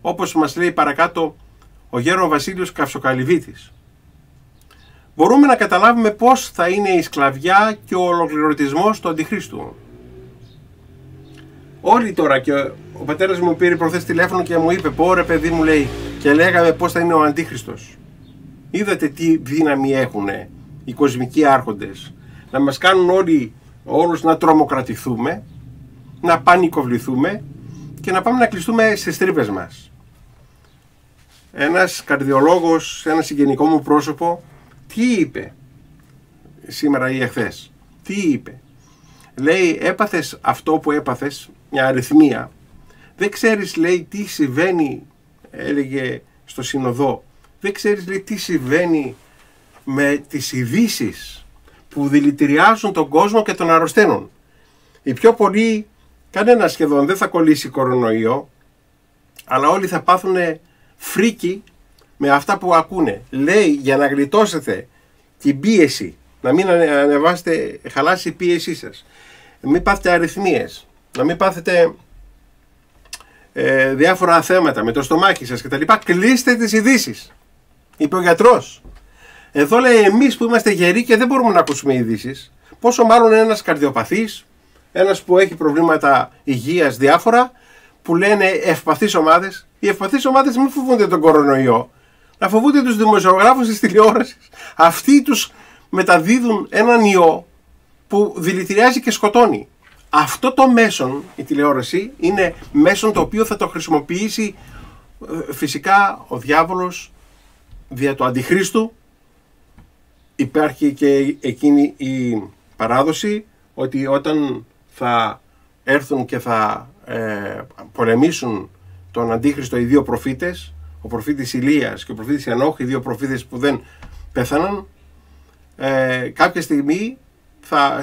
όπως μας λέει παρακάτω ο γέρον Βασίλειος Καυσοκαλυβίτης. Μπορούμε να καταλάβουμε πώς θα είναι η σκλαβιά και ο ολοκληρωτισμός του Αντιχρίστου. Όλοι τώρα, και ο πατέρας μου πήρε προχθές τηλέφωνο και μου είπε, πω ρε παιδί μου, λέει, και λέγαμε πώς θα είναι ο Αντίχριστος. Είδατε τι δύναμη έχουν οι κοσμικοί άρχοντες, να μας κάνουν όλους να τρομοκρατηθούμε, να πανικοβληθούμε και να πάμε να κλειστούμε στις τρύπες μας. Ένας καρδιολόγος, ένα συγγενικό μου πρόσωπο, τι είπε σήμερα ή εχθές, τι είπε? Λέει, έπαθες αυτό που έπαθες, μια αριθμία, δεν ξέρεις, λέει, τι συμβαίνει, έλεγε στο Συνοδό, δεν ξέρεις, λέει, τι συμβαίνει με τις ειδήσεις που δηλητηριάζουν τον κόσμο και τον αρρωσταίνουν. Οι πιο πολλοί, κανένα σχεδόν δεν θα κολλήσει κορονοϊό, αλλά όλοι θα πάθουν φρίκι με αυτά που ακούνε. Λέει, για να γλιτώσετε την πίεση, να μην ανεβάσετε, χαλάσει η πίεσή σας, μην πάθετε αριθμίες, να μην πάθετε διάφορα θέματα με το στομάχι σας κτλ. Κλείστε τις ειδήσεις, είπε ο γιατρός. Εδώ λέει, εμείς που είμαστε γεροί και δεν μπορούμε να ακούσουμε ειδήσεις, πόσο μάλλον ένας καρδιοπαθής, ένας που έχει προβλήματα υγείας διάφορα, που λένε ευπαθείς ομάδες. Οι ευπαθείς ομάδες μην φοβούνται τον κορονοϊό, να φοβούνται τους δημοσιογράφους της τηλεόρασης. Αυτοί τους μεταδίδουν έναν ιό που δηλητηριάζει και σκοτώνει. Αυτό το μέσον, η τηλεόραση, είναι μέσον το οποίο θα το χρησιμοποιήσει φυσικά ο διάβολος δια του Αντιχρίστου. Υπάρχει και εκείνη η παράδοση ότι όταν θα έρθουν και θα πολεμήσουν τον Αντίχριστο οι δύο προφήτες, ο προφήτης Ηλίας και ο προφήτης Ενόχ, οι δύο προφήτες που δεν πέθαναν, κάποια στιγμή θα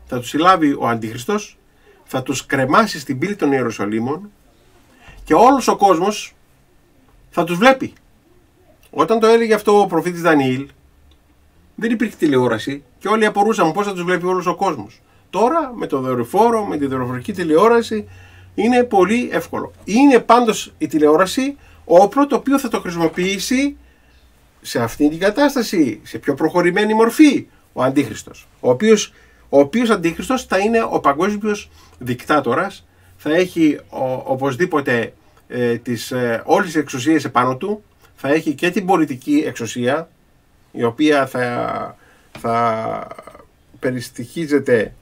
τους συλλάβει ο Αντίχριστος, θα τους κρεμάσει στην πύλη των Ιερουσαλήμων και όλος ο κόσμος θα τους βλέπει. Όταν το έλεγε αυτό ο προφήτης Δανιήλ, δεν υπήρχε τηλεόραση και όλοι απορούσαν πώς θα τους βλέπει όλος ο κόσμος. Τώρα με το δορυφόρο, με τη δορυφορική τηλεόραση είναι πολύ εύκολο. Είναι πάντως η τηλεόραση όπλο το οποίο θα το χρησιμοποιήσει σε αυτήν την κατάσταση, σε πιο προχωρημένη μορφή, ο Αντίχριστος. Ο οποίος Αντίχριστος θα είναι ο παγκόσμιος δικτάτορας, θα έχει οπωσδήποτε όλες τις εξουσίες επάνω του, θα έχει και την πολιτική εξουσία, η οποία θα περιστοιχίζεται,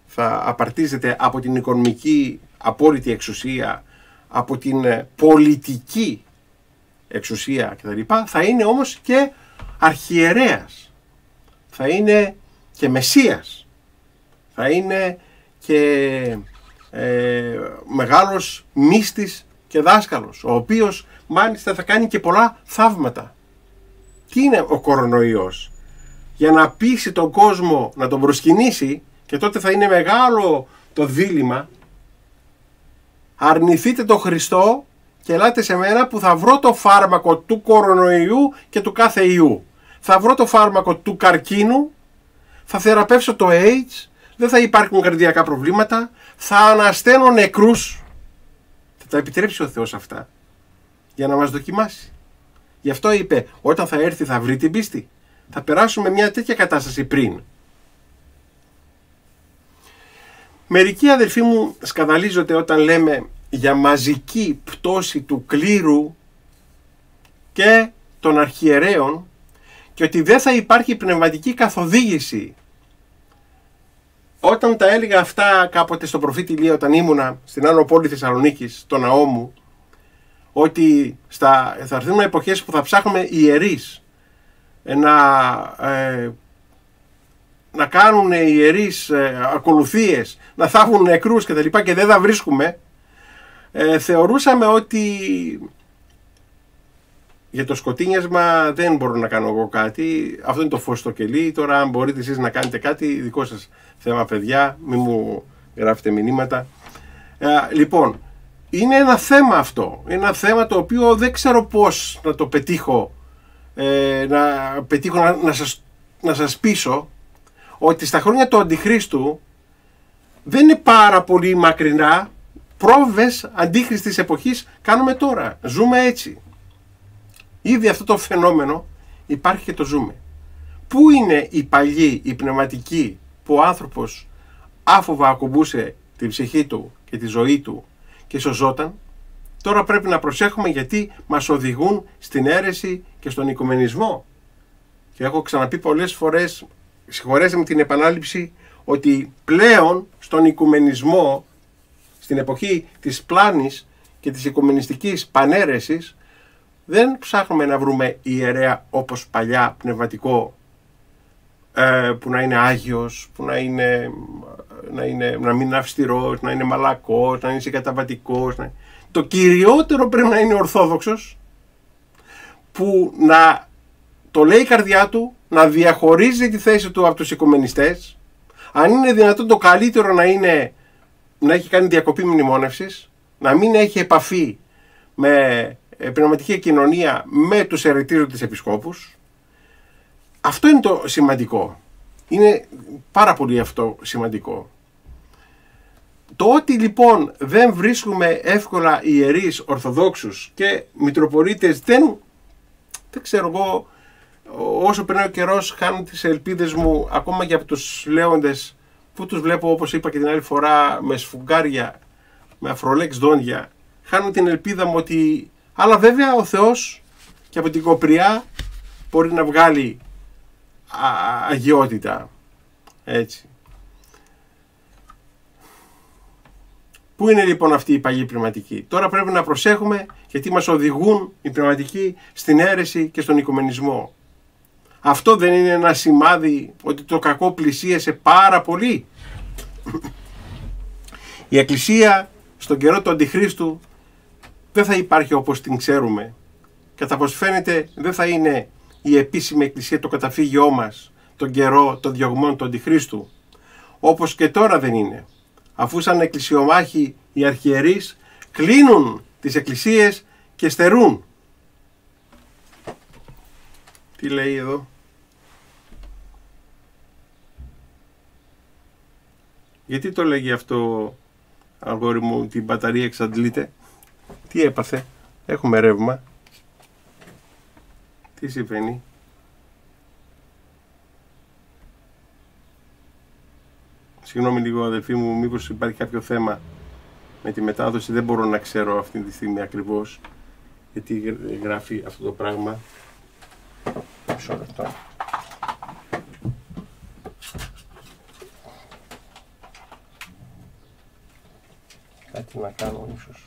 θα απαρτίζεται από την οικονομική απόλυτη εξουσία, από την πολιτική εξουσία κτλ. Θα είναι όμως και αρχιερέας, θα είναι και μεσσίας, θα είναι και μεγάλος μύστης και δάσκαλος, ο οποίος μάλιστα θα κάνει και πολλά θαύματα. Τι είναι ο κορονοϊός? Για να πείσει τον κόσμο να τον προσκυνήσει, και τότε θα είναι μεγάλο το δίλημμα, αρνηθείτε τον Χριστό και ελάτε σε μένα που θα βρω το φάρμακο του κορονοϊού και του κάθε ιού. Θα βρω το φάρμακο του καρκίνου, θα θεραπεύσω το AIDS, δεν θα υπάρχουν καρδιακά προβλήματα, θα ανασταίνω νεκρούς. Θα τα επιτρέψει ο Θεός αυτά για να μας δοκιμάσει. Γι' αυτό είπε, όταν θα έρθει θα βρει την πίστη. Θα περάσουμε μια τέτοια κατάσταση πριν. Μερικοί αδελφοί μου σκανδαλίζονται όταν λέμε για μαζική πτώση του κλήρου και των αρχιερέων και ότι δεν θα υπάρχει πνευματική καθοδήγηση. Όταν τα έλεγα αυτά κάποτε στον προφήτη Ηλία, όταν ήμουνα στην Άνω Πόλη Θεσσαλονίκης, στο ναό μου, ότι θα έρθουν εποχές που θα ψάχνουμε ιερείς να κάνουν ιερείς ακολουθίες, να θάβουν νεκρούς κτλ. Και δεν θα βρίσκουμε, θεωρούσαμε ότι για το σκοτίνιασμα δεν μπορώ να κάνω εγώ κάτι. Αυτό είναι το φως στο κελί. Τώρα αν μπορείτε εσείς να κάνετε κάτι, δικό σας θέμα παιδιά, μην μου γράφετε μηνύματα. Λοιπόν, είναι ένα θέμα αυτό. Ένα θέμα το οποίο δεν ξέρω πώς να το πετύχω, να σας πείσω ότι στα χρόνια του Αντιχρίστου δεν είναι πάρα πολύ μακρινά. Πρόβες αντίχριστης εποχής κάνουμε τώρα. Ζούμε έτσι. Ήδη αυτό το φαινόμενο υπάρχει και το ζούμε. Πού είναι η παλιή, η πνευματική, που ο άνθρωπος άφοβα ακουμπούσε την ψυχή του και τη ζωή του και σωζόταν? Τώρα πρέπει να προσέχουμε γιατί μας οδηγούν στην αίρεση και στον οικουμενισμό. Και έχω ξαναπεί πολλές φορές, συγχωρέστε με την επανάληψη, ότι πλέον στον οικουμενισμό, στην εποχή της πλάνης και της οικουμενιστικής παναίρεσης, δεν ψάχνουμε να βρούμε ιερέα όπως παλιά πνευματικό, που να είναι άγιος, που να μην είναι αυστηρός, να είναι μαλακός, να είναι συγκαταβατικός. Το κυριότερο πρέπει να είναι ορθόδοξος, που να το λέει η καρδιά του, να διαχωρίζει τη θέση του από τους οικουμενιστές. Αν είναι δυνατόν, το καλύτερο να έχει κάνει διακοπή μνημόνευσης, να μην έχει επαφή με πνευματική κοινωνία με τους αιρετίζοντες επισκόπους. Αυτό είναι το σημαντικό. Είναι πάρα πολύ αυτό σημαντικό. Το ότι λοιπόν δεν βρίσκουμε εύκολα ιερείς Ορθοδόξους και Μητροπολίτες, δεν ξέρω εγώ, όσο περνάει ο καιρός χάνουν τις ελπίδες μου ακόμα και από τους λέοντες που τους βλέπω, όπως είπα και την άλλη φορά, με σφουγγάρια με αφρολέξ δόντια, χάνουν την ελπίδα μου ότι... Αλλά βέβαια ο Θεός και από την κοπριά μπορεί να βγάλει αγιότητα. Έτσι. Πού είναι λοιπόν αυτή η παγή πνευματική? Τώρα πρέπει να προσέχουμε, γιατί μας οδηγούν οι πνευματικοί στην αίρεση και στον οικουμενισμό. Αυτό δεν είναι ένα σημάδι ότι το κακό πλησίασε πάρα πολύ? Η Εκκλησία στον καιρό του Αντιχρίστου δεν θα υπάρχει όπως την ξέρουμε. Κατά πως φαίνεται δεν θα είναι η επίσημη Εκκλησία το καταφύγιό μας τον καιρό των διωγμών του Αντιχρίστου. Όπως και τώρα δεν είναι. Αφού σαν εκκλησιομάχοι οι αρχιερείς κλείνουν τις εκκλησίες και στερούν. Τι λέει εδώ? Γιατί το λέγει αυτό, αγόρι μου, την μπαταρία εξαντλείται? Τι έπαθε? Έχουμε ρεύμα. Τι συμβαίνει? Συγγνώμη λίγο αδελφοί μου, μήπως υπάρχει κάποιο θέμα με τη μετάδοση? Δεν μπορώ να ξέρω αυτή τη στιγμή ακριβώς γιατί γράφει αυτό το πράγμα. Μισό λεπτό. Κάτι να κάνω ίσως.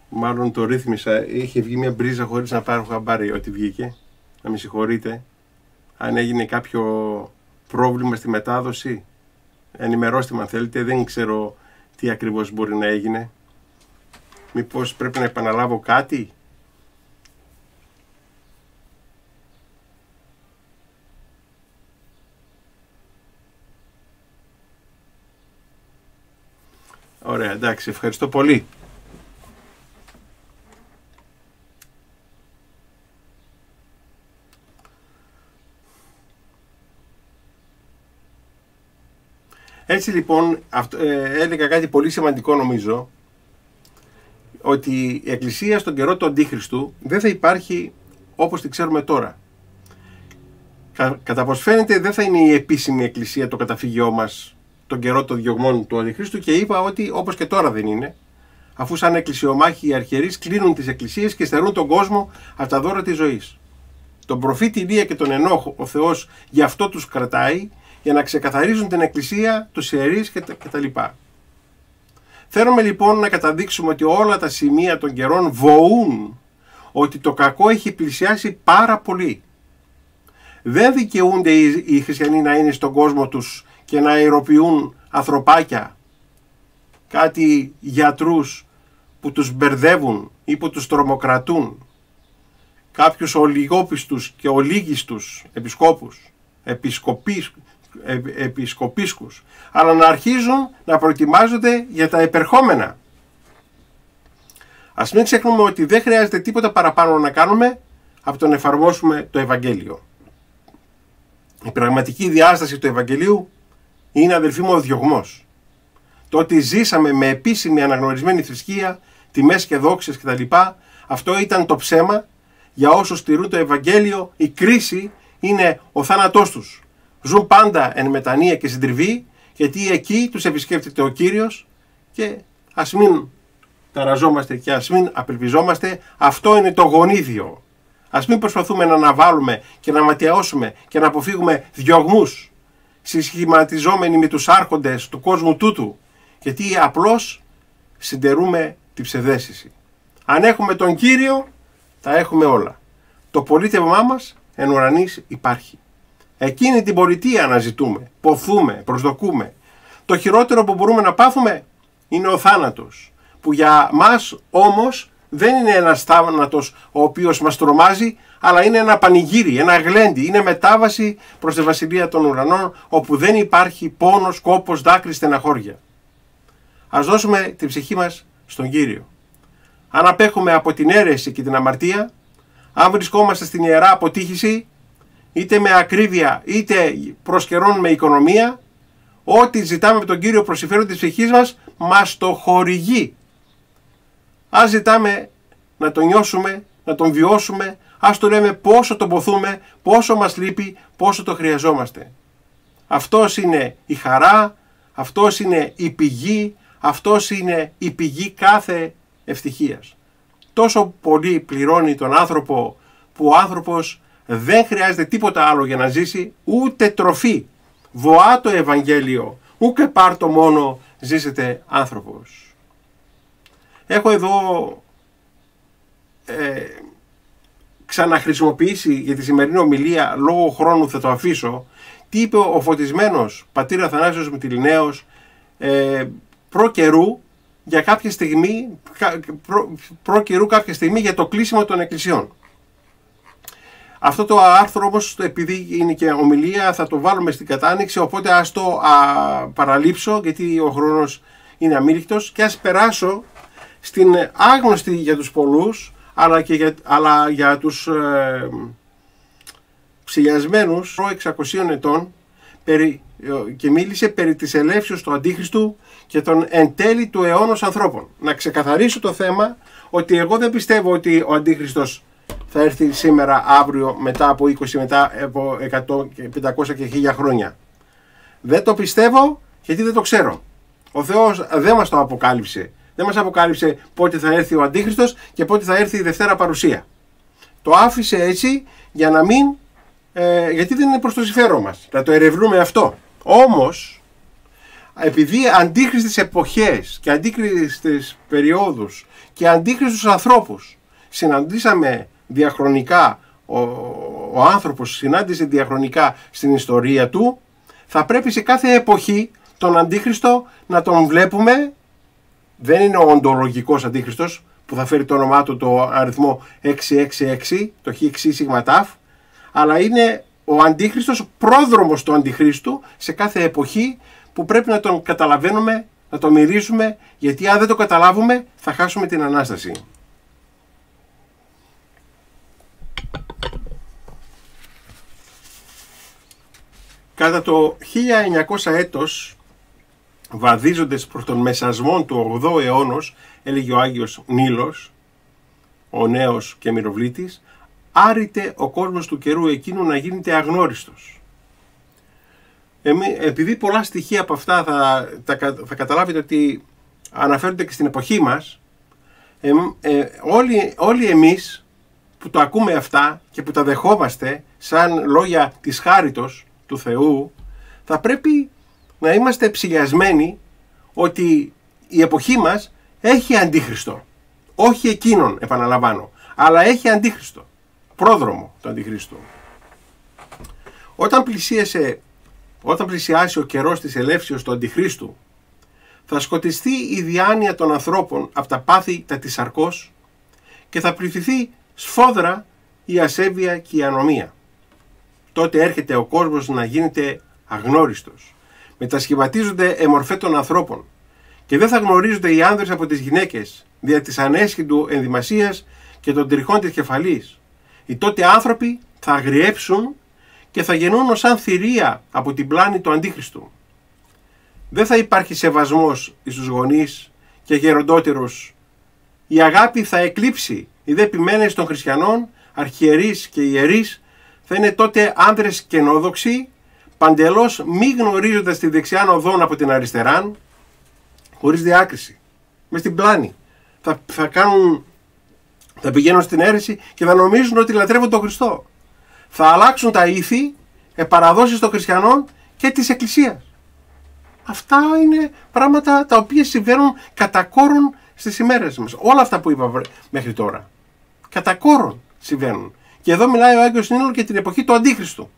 Μάλλον το ρύθμισα. Είχε βγει μια μπρίζα χωρίς να πάρω χαμπάρι ότι βγήκε. Να με συγχωρείτε. Αν έγινε κάποιο πρόβλημα στη μετάδοση, ενημερώστε με αν θέλετε. Δεν ξέρω τι ακριβώς μπορεί να έγινε. Μήπως πρέπει να επαναλάβω κάτι? Ωραία, εντάξει, ευχαριστώ πολύ. Έτσι λοιπόν, έλεγα κάτι πολύ σημαντικό νομίζω, ότι η Εκκλησία στον καιρό του Αντίχριστου δεν θα υπάρχει όπως τη ξέρουμε τώρα. Κατά πως φαίνεται δεν θα είναι η επίσημη Εκκλησία το καταφύγιό μας τον καιρό των διωγμών του Αντιχρίστου, και είπα ότι όπως και τώρα δεν είναι, αφού σαν εκκλησιομάχοι οι αρχιερείς κλείνουν τις εκκλησίες και στερούν τον κόσμο από τα δώρα της ζωής. Τον προφήτη Ηλία και τον Ενόχ ο Θεός γι' αυτό τους κρατάει, για να ξεκαθαρίζουν την εκκλησία, τους ιερείς κτλ. Θέλουμε λοιπόν να καταδείξουμε ότι όλα τα σημεία των καιρών βοούν ότι το κακό έχει πλησιάσει πάρα πολύ. Δεν δικαιούνται οι χριστιανοί να είναι στον κόσμο τους και να αεροποιούν ανθρωπάκια, κάτι γιατρούς που τους μπερδεύουν ή που τους τρομοκρατούν, κάποιους ολιγόπιστους και ολίγιστους επισκοπίσκους, αλλά να αρχίζουν να προετοιμάζονται για τα επερχόμενα. Ας μην ξεχνούμε ότι δεν χρειάζεται τίποτα παραπάνω να κάνουμε από το να εφαρμόσουμε το Ευαγγέλιο. Η πραγματική διάσταση του Ευαγγελίου είναι, αδελφοί μου, ο διωγμός. Το ότι ζήσαμε με επίσημη αναγνωρισμένη θρησκεία, τιμές και δόξες κτλ. Αυτό ήταν το ψέμα. Για όσους στηρούν το Ευαγγέλιο, η κρίση είναι ο θάνατός τους. Ζουν πάντα εν μετανία και συντριβή, γιατί εκεί τους επισκέπτεται ο Κύριος, και ας μην ταραζόμαστε και ας μην απελπιζόμαστε, αυτό είναι το γονίδιο. Ας μην προσπαθούμε να αναβάλουμε και να ματιαώσουμε και να αποφύγουμε διωγμούς, συσχηματιζόμενοι με τους άρχοντες του κόσμου τούτου, γιατί απλώς συντερούμε την ψευδαίσθηση. Αν έχουμε τον Κύριο, τα έχουμε όλα. Το πολίτευμά μας εν ουρανής υπάρχει. Εκείνη την πολιτεία αναζητούμε, ποθούμε, προσδοκούμε. Το χειρότερο που μπορούμε να πάθουμε είναι ο θάνατος, που για μας όμως δεν είναι ένας θάνατος ο οποίος μας τρομάζει, αλλά είναι ένα πανηγύρι, ένα γλέντι, είναι μετάβαση προς τη Βασιλεία των Ουρανών, όπου δεν υπάρχει πόνος, κόπος, δάκρυ, στεναχώρια. Ας δώσουμε την ψυχή μας στον Κύριο. Αν απέχουμε από την αίρεση και την αμαρτία, αν βρισκόμαστε στην ιερά αποτύχηση, είτε με ακρίβεια είτε προς καιρόν με οικονομία, ό,τι ζητάμε από τον Κύριο προς συμφέρον της ψυχής μας το χορηγεί. Ας ζητάμε να τον νιώσουμε, να τον βιώσουμε, ας του λέμε πόσο τον ποθούμε, πόσο μας λείπει, πόσο το χρειαζόμαστε. αυτός είναι η χαρά, αυτός είναι η πηγή, αυτός είναι η πηγή κάθε ευτυχίας. Τόσο πολύ πληρώνει τον άνθρωπο που ο άνθρωπος δεν χρειάζεται τίποτα άλλο για να ζήσει, ούτε τροφή. Βοά το Ευαγγέλιο, ούκε πάρτο μόνο ζήσετε άνθρωπος. Έχω εδώ ξαναχρησιμοποιήσει για τη σημερινή ομιλία, λόγω χρόνου θα το αφήσω, τι είπε ο φωτισμένος πατήρ Αθανάσιος Μυτιληναίος προ καιρού κάποια στιγμή για το κλείσιμο των εκκλησιών. Αυτό το άρθρο όμως, επειδή είναι και ομιλία, θα το βάλουμε στην κατάνοιξη, οπότε ας το παραλείψω, γιατί ο χρόνος είναι αμήλικτος, και ας περάσω στην άγνωστη για τους πολλούς, αλλά για τους ψηλιασμένους προ 600 ετών, και μίλησε περί της ελεύσεως του Αντίχριστου και των εν τέλει του αιώνος ανθρώπων. Να ξεκαθαρίσω το θέμα ότι εγώ δεν πιστεύω ότι ο Αντίχριστος θα έρθει σήμερα, αύριο, μετά από 20, μετά από 100, 500 και 1000 χρόνια. Δεν το πιστεύω γιατί δεν το ξέρω. Ο Θεός δεν μας το αποκάλυψε. Δεν μας αποκάλυψε πότε θα έρθει ο Αντίχριστος και πότε θα έρθει η Δευτέρα Παρουσία. Το άφησε έτσι για να μην, γιατί δεν είναι προς το συμφέρον μας. Να το ερευνούμε αυτό. Όμως, επειδή αντίχριστες εποχές και αντίχριστες περιόδους και αντίχριστους ανθρώπους συναντήσαμε διαχρονικά, ο άνθρωπος συνάντησε διαχρονικά στην ιστορία του, θα πρέπει σε κάθε εποχή τον Αντίχριστο να τον βλέπουμε. Δεν είναι ο οντολογικός Αντίχριστος που θα φέρει το όνομά του το αριθμό 666, το Χ6 αλλά είναι ο Αντίχριστος, πρόδρομος του Αντιχρίστου σε κάθε εποχή, που πρέπει να τον καταλαβαίνουμε, να τον μυρίζουμε, γιατί αν δεν το καταλάβουμε θα χάσουμε την Ανάσταση. Κατά το 1900 έτος, βαδίζοντες προς τον μεσασμόν του 8ου αιώνος, έλεγε ο Άγιος Νήλος, ο νέος και μυροβλήτης, άρρητε ο κόσμος του καιρού εκείνου να γίνεται αγνώριστος. Επειδή πολλά στοιχεία από αυτά θα καταλάβετε ότι αναφέρονται και στην εποχή μας, όλοι εμείς που το ακούμε αυτά και που τα δεχόμαστε σαν λόγια της χάριτος του Θεού, θα πρέπει να είμαστε ψηλιασμένοι ότι η εποχή μας έχει Αντίχριστο. Όχι εκείνον, επαναλαμβάνω, αλλά έχει Αντίχριστο. Πρόδρομο του Αντιχρίστου. Όταν πλησιάσει ο καιρός της ελεύσεως του Αντιχρίστου, θα σκοτιστεί η διάνοια των ανθρώπων από τα πάθη τα της σαρκός και θα πληθυθεί σφόδρα η ασέβεια και η ανομία. Τότε έρχεται ο κόσμος να γίνεται αγνώριστος. Μετασχηματίζονται εμορφέ των ανθρώπων και δεν θα γνωρίζονται οι άνδρες από τις γυναίκες δια της ανέσχυντου ενδυμασίας και των τριχών της κεφαλής. Οι τότε άνθρωποι θα αγριέψουν και θα γεννούν ως αν θηρία από την πλάνη του Αντίχριστου. Δεν θα υπάρχει σεβασμός εις τους γονείς και γεροντότερους. Η αγάπη θα εκλείψει. Οι δε επιμένες των χριστιανών, αρχιερείς και ιερείς, θα είναι τότε άνδρες κενόδοξοι, παντελώς μη γνωρίζοντας τη δεξιά οδόν από την αριστεράν, χωρίς διάκριση, μες στην πλάνη. Θα πηγαίνουν στην αίρεση και θα νομίζουν ότι λατρεύουν τον Χριστό. Θα αλλάξουν τα ήθη, παραδόσεις των χριστιανών και της Εκκλησίας. Αυτά είναι πράγματα τα οποία συμβαίνουν κατά κόρον στις ημέρες μας. Όλα αυτά που είπα μέχρι τώρα. Κατά κόρον συμβαίνουν. Και εδώ μιλάει ο Άγιος Νήλος για την εποχή του Αντίχριστου.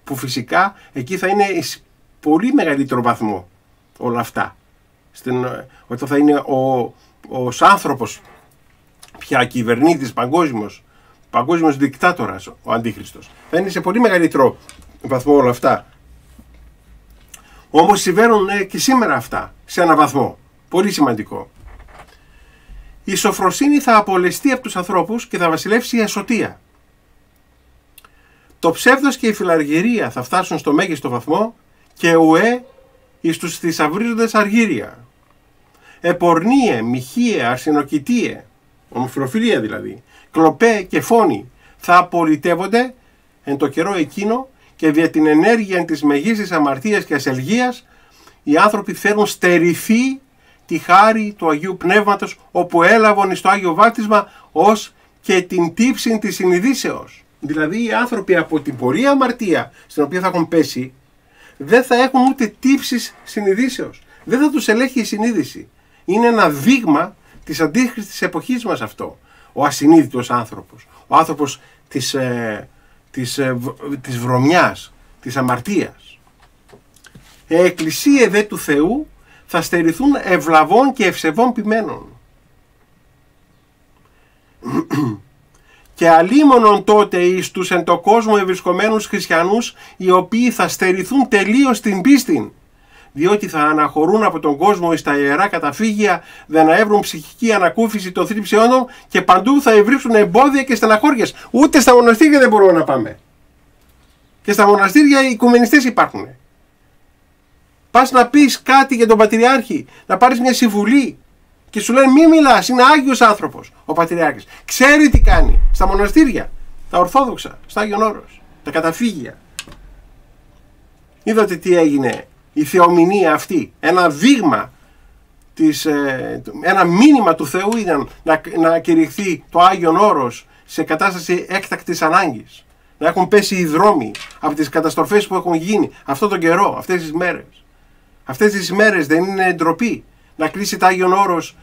Που φυσικά εκεί θα είναι εις πολύ μεγαλύτερο βαθμό όλα αυτά. Όταν θα είναι ο άνθρωπος πια κυβερνήτης παγκόσμιος δικτάτορας ο Αντίχριστος. Θα είναι σε πολύ μεγαλύτερο βαθμό όλα αυτά. Όμως συμβαίνουν και σήμερα αυτά, σε έναν βαθμό. Πολύ σημαντικό. Η σοφροσύνη θα απολεστεί από τους ανθρώπους και θα βασιλεύσει η ασωτεία. Το ψεύδος και η φιλαργυρία θα φτάσουν στο μέγιστο βαθμό και ουέ εις τους θησαυρίζοντες αργύρια. Επορνίε, μοιχείε, αρσενοκητίε, ομοφιλοφιλία δηλαδή, κλοπέ και φόνοι θα απολυτεύονται εν το καιρό εκείνο και δια την ενέργεια της μεγίστης αμαρτίας και ασελγίας οι άνθρωποι θέλουν στερηθεί τη χάρη του Αγίου Πνεύματος, όπου έλαβαν εις το Άγιο Βάπτισμα ως και την τύψη της συνειδήσεως. Δηλαδή οι άνθρωποι από την πολλή αμαρτία στην οποία θα έχουν πέσει δεν θα έχουν ούτε τύψεις συνειδήσεως. Δεν θα τους ελέγχει η συνείδηση. Είναι ένα δείγμα της αντίχρηστης εποχής μας αυτό. Ο ασυνείδητος άνθρωπος. Ο άνθρωπος της βρωμιάς, της αμαρτίας. Εκκλησίες δε του Θεού θα στερηθούν ευλαβών και ευσεβών ποιμένων. Και αλίμονον τότε εις τους εν το κόσμο ευρισκομένους χριστιανούς, οι οποίοι θα στερηθούν τελείως την πίστην, διότι θα αναχωρούν από τον κόσμο εις τα ιερά καταφύγια, δεν να έβρουν ψυχική ανακούφιση των θρύψεών και παντού θα ευρίξουν εμπόδια και στεναχώριες. Ούτε στα μοναστήρια δεν μπορούμε να πάμε. Και στα μοναστήρια οι οικουμενιστές υπάρχουν. Πας να πεις κάτι για τον Πατριάρχη, να πάρεις μια συμβουλή και σου λένε μη μιλάς, είναι Άγιος άνθρωπος ο Πατριάρχης. Ξέρει τι κάνει στα μοναστήρια, τα Ορθόδοξα, στα Άγιον Όρος, τα καταφύγια. Είδατε τι έγινε, η θεομηνία αυτή, ένα δείγμα, ένα μήνυμα του Θεού ήταν να κηρυχθεί το Άγιον Όρος σε κατάσταση έκτακτης ανάγκης. Να έχουν πέσει οι δρόμοι από τις καταστροφές που έχουν γίνει αυτόν τον καιρό, αυτές τις μέρες. Αυτές τις μέρες δεν είναι ντροπή να κλείσει το Άγιον Όρος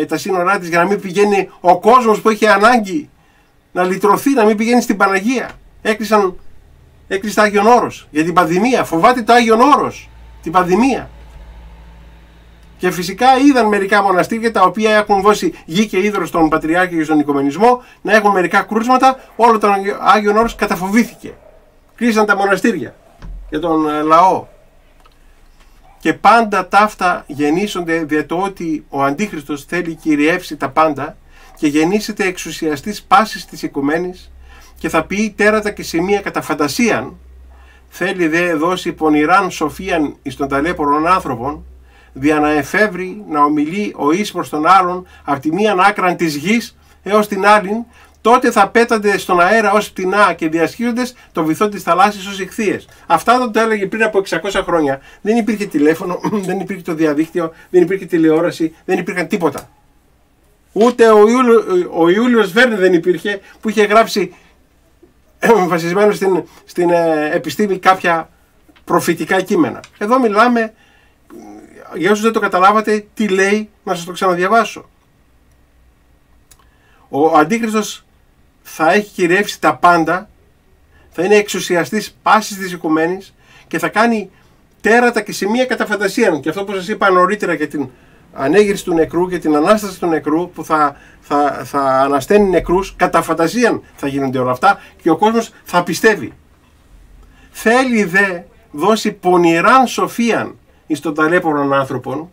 τα σύνορά της για να μην πηγαίνει ο κόσμος που έχει ανάγκη να λυτρωθεί, να μην πηγαίνει στην Παναγία. Έκλεισε το Άγιον Όρος για την πανδημία. Φοβάται το Άγιον Όρος την πανδημία. Και φυσικά είδαν μερικά μοναστήρια τα οποία έχουν δώσει γη και ίδρο στον Πατριάρχη και στον Οικουμενισμό να έχουν μερικά κρούσματα. Όλο το Άγιον Όρος καταφοβήθηκε. Κλείσαν τα μοναστήρια για τον λαό. Και πάντα ταύτα γεννήσονται δια το ότι ο Αντίχριστος θέλει κυριεύσει τα πάντα και γεννήσεται εξουσιαστής πάσης της οικουμένης και θα ποιεί τέρατα και σημεία κατά φαντασίαν. Θέλει δε δώσει πονηράν σοφίαν εις των ταλέπορων άνθρωπων, δια να εφεύρει να ομιλεί ο εις προς τον άλλον από τη μίαν άκραν της γης έως την άλλην, τότε θα πέτανται στον αέρα ως πτηνά και διασχίζοντες το βυθό της θαλάσσης ως ιχθύες. Αυτά το έλεγε πριν από 600 χρόνια. Δεν υπήρχε τηλέφωνο, δεν υπήρχε το διαδίκτυο, δεν υπήρχε τηλεόραση, δεν υπήρχαν τίποτα. Ούτε ο Ιούλιος Βέρνε δεν υπήρχε, που είχε γράψει βασισμένο στην επιστήμη κάποια προφητικά κείμενα. Εδώ μιλάμε, για όσους δεν το καταλάβατε, τι λέει, να σας το ξαναδιαβάσω. Ο Αντίχριστος θα έχει κυριεύσει τα πάντα, θα είναι εξουσιαστής πάσης της οικουμένης και θα κάνει τέρατα και σημεία κατά φαντασίαν. Και αυτό που σας είπα νωρίτερα για την ανέγερση του νεκρού και την Ανάσταση του νεκρού, που θα ανασταίνει νεκρούς, κατά φαντασίαν θα γίνονται όλα αυτά και ο κόσμος θα πιστεύει. Θέλει δε δώσει πονηράν σοφίαν εις των ταλέπορων άνθρωπων,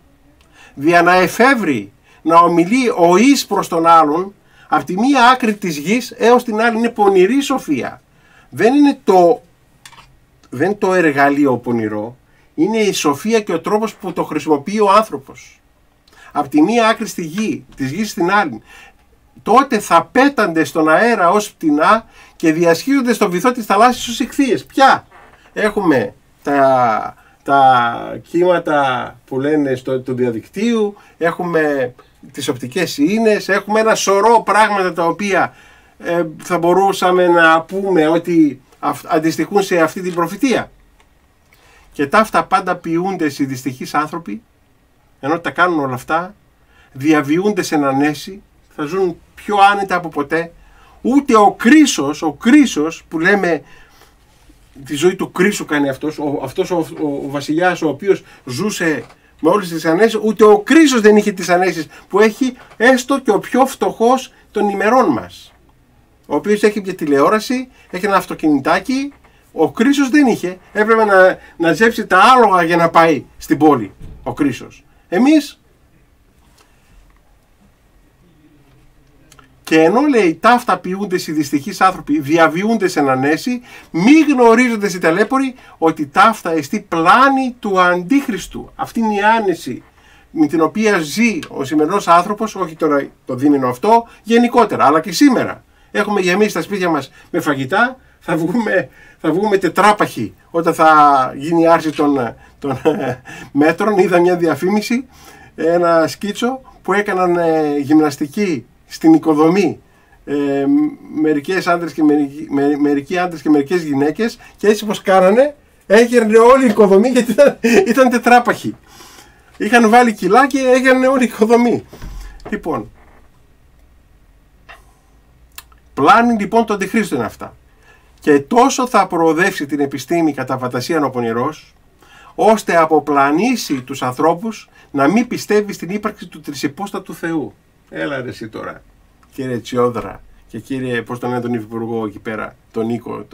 δια να εφεύρει να ομιλεί ο εις προς τον άλλον, από τη μία άκρη της γης έως την άλλη. Είναι πονηρή σοφία. Δεν είναι το εργαλείο πονηρό, είναι η σοφία και ο τρόπος που το χρησιμοποιεί ο άνθρωπος. Από τη μία άκρη της γης στην άλλη. Τότε θα πέτανται στον αέρα ως πτηνά και διασχίζονται στο βυθό της θαλάσσης ως ιχθύες. Ποια? Έχουμε τα κύματα που λένε του διαδικτύου, έχουμε τις οπτικές ίνες, έχουμε ένα σωρό πράγματα τα οποία θα μπορούσαμε να πούμε ότι αντιστοιχούν σε αυτή την προφητεία. Και ταύτα πάντα ποιούνται οι δυστυχείς άνθρωποι, ενώ τα κάνουν όλα αυτά, διαβιούνται σε έναν αίσι, θα ζουν πιο άνετα από ποτέ. Ούτε ο Κρίσος που λέμε, τη ζωή του Κρίσου κάνει αυτός ο βασιλιάς ο οποίος ζούσε με όλες τις ανέσεις, ούτε ο Κρίσος δεν είχε τις ανέσεις που έχει έστω και ο πιο φτωχός των ημερών μας, ο οποίος έχει μια τηλεόραση, έχει ένα αυτοκινητάκι. Ο Κρίσος δεν είχε, έπρεπε να ζέψει τα άλογα για να πάει στην πόλη ο Κρίσος. Εμείς, και ενώ λέει ταύτα ποιούνται οι δυστυχείς άνθρωποι, διαβιούνται σε έναν αίσι, μη γνωρίζονται οι ταλέποροι ότι ταύτα εστί πλάνη του Αντίχριστου. Αυτή είναι η άνεση με την οποία ζει ο σημερινός άνθρωπος, όχι τώρα το δίμηνο αυτό, γενικότερα, αλλά και σήμερα. Έχουμε γεμίσει τα σπίτια μας με φαγητά, θα βγούμε τετράπαχοι όταν θα γίνει η άρση των μέτρων. Είδα μια διαφήμιση, ένα σκίτσο που έκαναν γυμναστική στην οικοδομή μερικοί άντρες και μερικές γυναίκες, και έτσι πως κάνανε έγερνε όλη η οικοδομή, γιατί ήταν τετράπαχοι. Είχαν βάλει κιλά και έγερνε όλη η οικοδομή. Λοιπόν, πλάνη λοιπόν το Αντιχρίστο είναι αυτά. Και τόσο θα προοδεύσει την επιστήμη κατά φαντασίαν ο πονηρός, ώστε αποπλανήσει τους ανθρώπους να μην πιστεύει στην ύπαρξη του τρισυπόστατου Θεού. Έλα ρε εσύ τώρα, κύριε Τσιόδρα, και κύριε, πώς τον λένε τον υφυπουργό εκεί πέρα, τον Νίκο,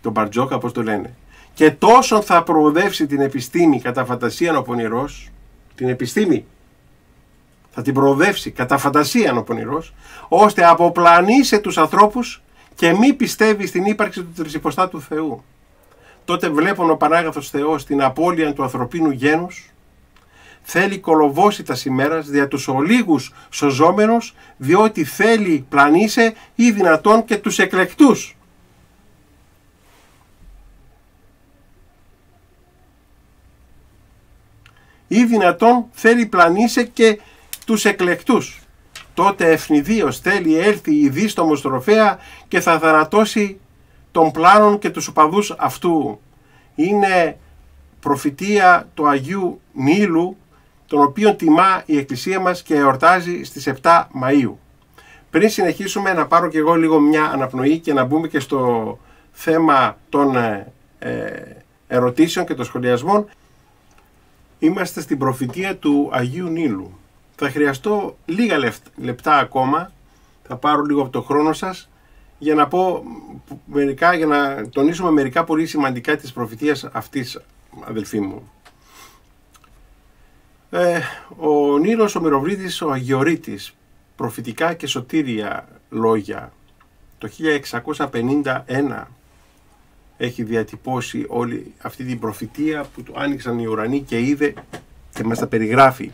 τον Μπαρτζόκα, πώς το λένε. Και τόσο θα προοδεύσει την επιστήμη κατά φαντασίαν ο πονηρός, την επιστήμη θα την προοδεύσει κατά φαντασίαν ο πονηρός, ώστε αποπλανήσει τους ανθρώπους και μη πιστεύει στην ύπαρξη του τρισυποστάτου Θεού. Τότε βλέπουν ο Πανάγαθος Θεός την απώλεια του ανθρωπίνου γένους, θέλει κολοβόσιτας ημέρας δια τους ολίγους σωζόμενους, διότι θέλει πλανήσε ή δυνατόν και τους εκλεκτούς. Ή δυνατόν θέλει πλανήσε και τους εκλεκτούς. Τότε ευνηδίως θέλει έλθει η δίστομος τροφέα και θα θανατώσει των πλάνων και τους οπαδούς αυτού. Είναι προφητεία του Αγίου Νείλου, τον οποίο τιμά η Εκκλησία μας και εορτάζει στις 7 Μαΐου. Πριν συνεχίσουμε, να πάρω και εγώ λίγο μια αναπνοή και να μπούμε και στο θέμα των ερωτήσεων και των σχολιασμών. Είμαστε στην προφητεία του Αγίου Νείλου. Θα χρειαστώ λίγα λεπτά ακόμα, θα πάρω λίγο από το χρόνο σας, για να πω μερικά, για να τονίσουμε μερικά πολύ σημαντικά της προφητείας αυτής, αδελφοί μου. Ο Νείλος, ο Μυροβλήτης, ο Αγιορείτης, προφητικά και σωτήρια λόγια, το 1651 έχει διατυπώσει όλη αυτή την προφητεία που του άνοιξαν οι ουρανοί και είδε και μας τα περιγράφει.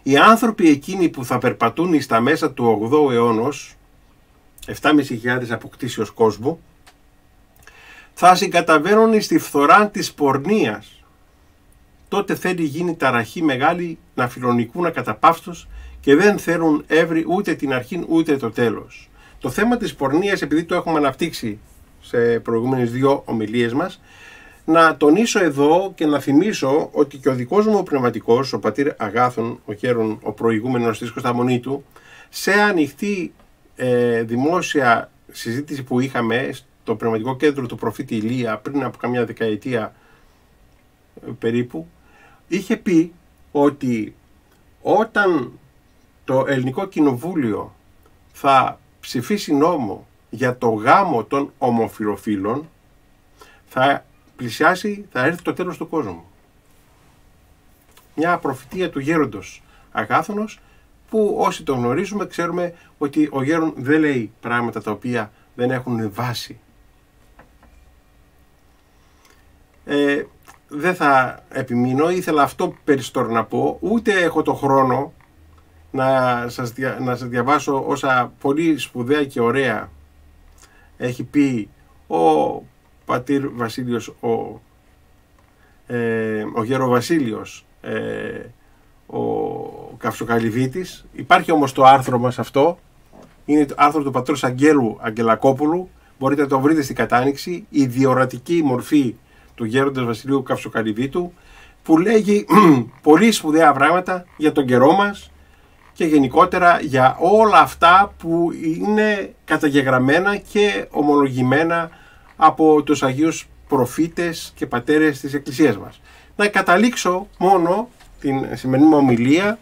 Οι άνθρωποι εκείνοι που θα περπατούν στα μέσα του 8ου αιώνος, 7.500 αποκτήσεως κόσμου, θα συγκαταβαίνουν στη φθορά της πορνείας. Τότε θέλει γίνει ταραχή μεγάλη να φιλονικούν ακαταπαύστως και δεν θέλουν εύρη ούτε την αρχήν ούτε το τέλος. Το θέμα της πορνείας, επειδή το έχουμε αναπτύξει σε προηγούμενες 2 ομιλίες μας, να τονίσω εδώ και να θυμίσω ότι και ο δικός μου ο πνευματικός, ο πατήρ Αγάθων, ο Χέρον, ο προηγούμενος της Κωνσταμονίτου, σε ανοιχτή δημόσια συζήτηση που είχαμε στο πνευματικό κέντρο του προφήτη Ηλία πριν από καμιά δεκαετία περίπου, είχε πει ότι όταν το Ελληνικό Κοινοβούλιο θα ψηφίσει νόμο για το γάμο των ομοφυλοφίλων, θα πλησιάσει, θα έρθει το τέλος του κόσμου. Μια προφητεία του γέροντος Αγάθωνος, που όσοι τον γνωρίζουμε ξέρουμε ότι ο γέρον δεν λέει πράγματα τα οποία δεν έχουν βάση. Δεν θα επιμείνω, ήθελα αυτό περισσότερο να πω, ούτε έχω το χρόνο να σας διαβάσω όσα πολύ σπουδαία και ωραία έχει πει ο πατήρ Βασίλειος, ο Γεροβασίλειος, ο Καυσοκαλυβίτης. Υπάρχει όμως το άρθρο μας αυτό, είναι το άρθρο του πατρός Αγγέλου Αγγελακόπουλου, μπορείτε να το βρείτε στην κατάνοιξη, η διορατική μορφή του γέροντος Βασιλείου Καυσοκαλυβίτου, που λέγει πολύ σπουδαία πράγματα για τον καιρό μας και γενικότερα για όλα αυτά που είναι καταγεγραμμένα και ομολογημένα από τους Αγίους προφήτες και πατέρες της Εκκλησίας μας. Να καταλήξω μόνο την σημερινή μου ομιλία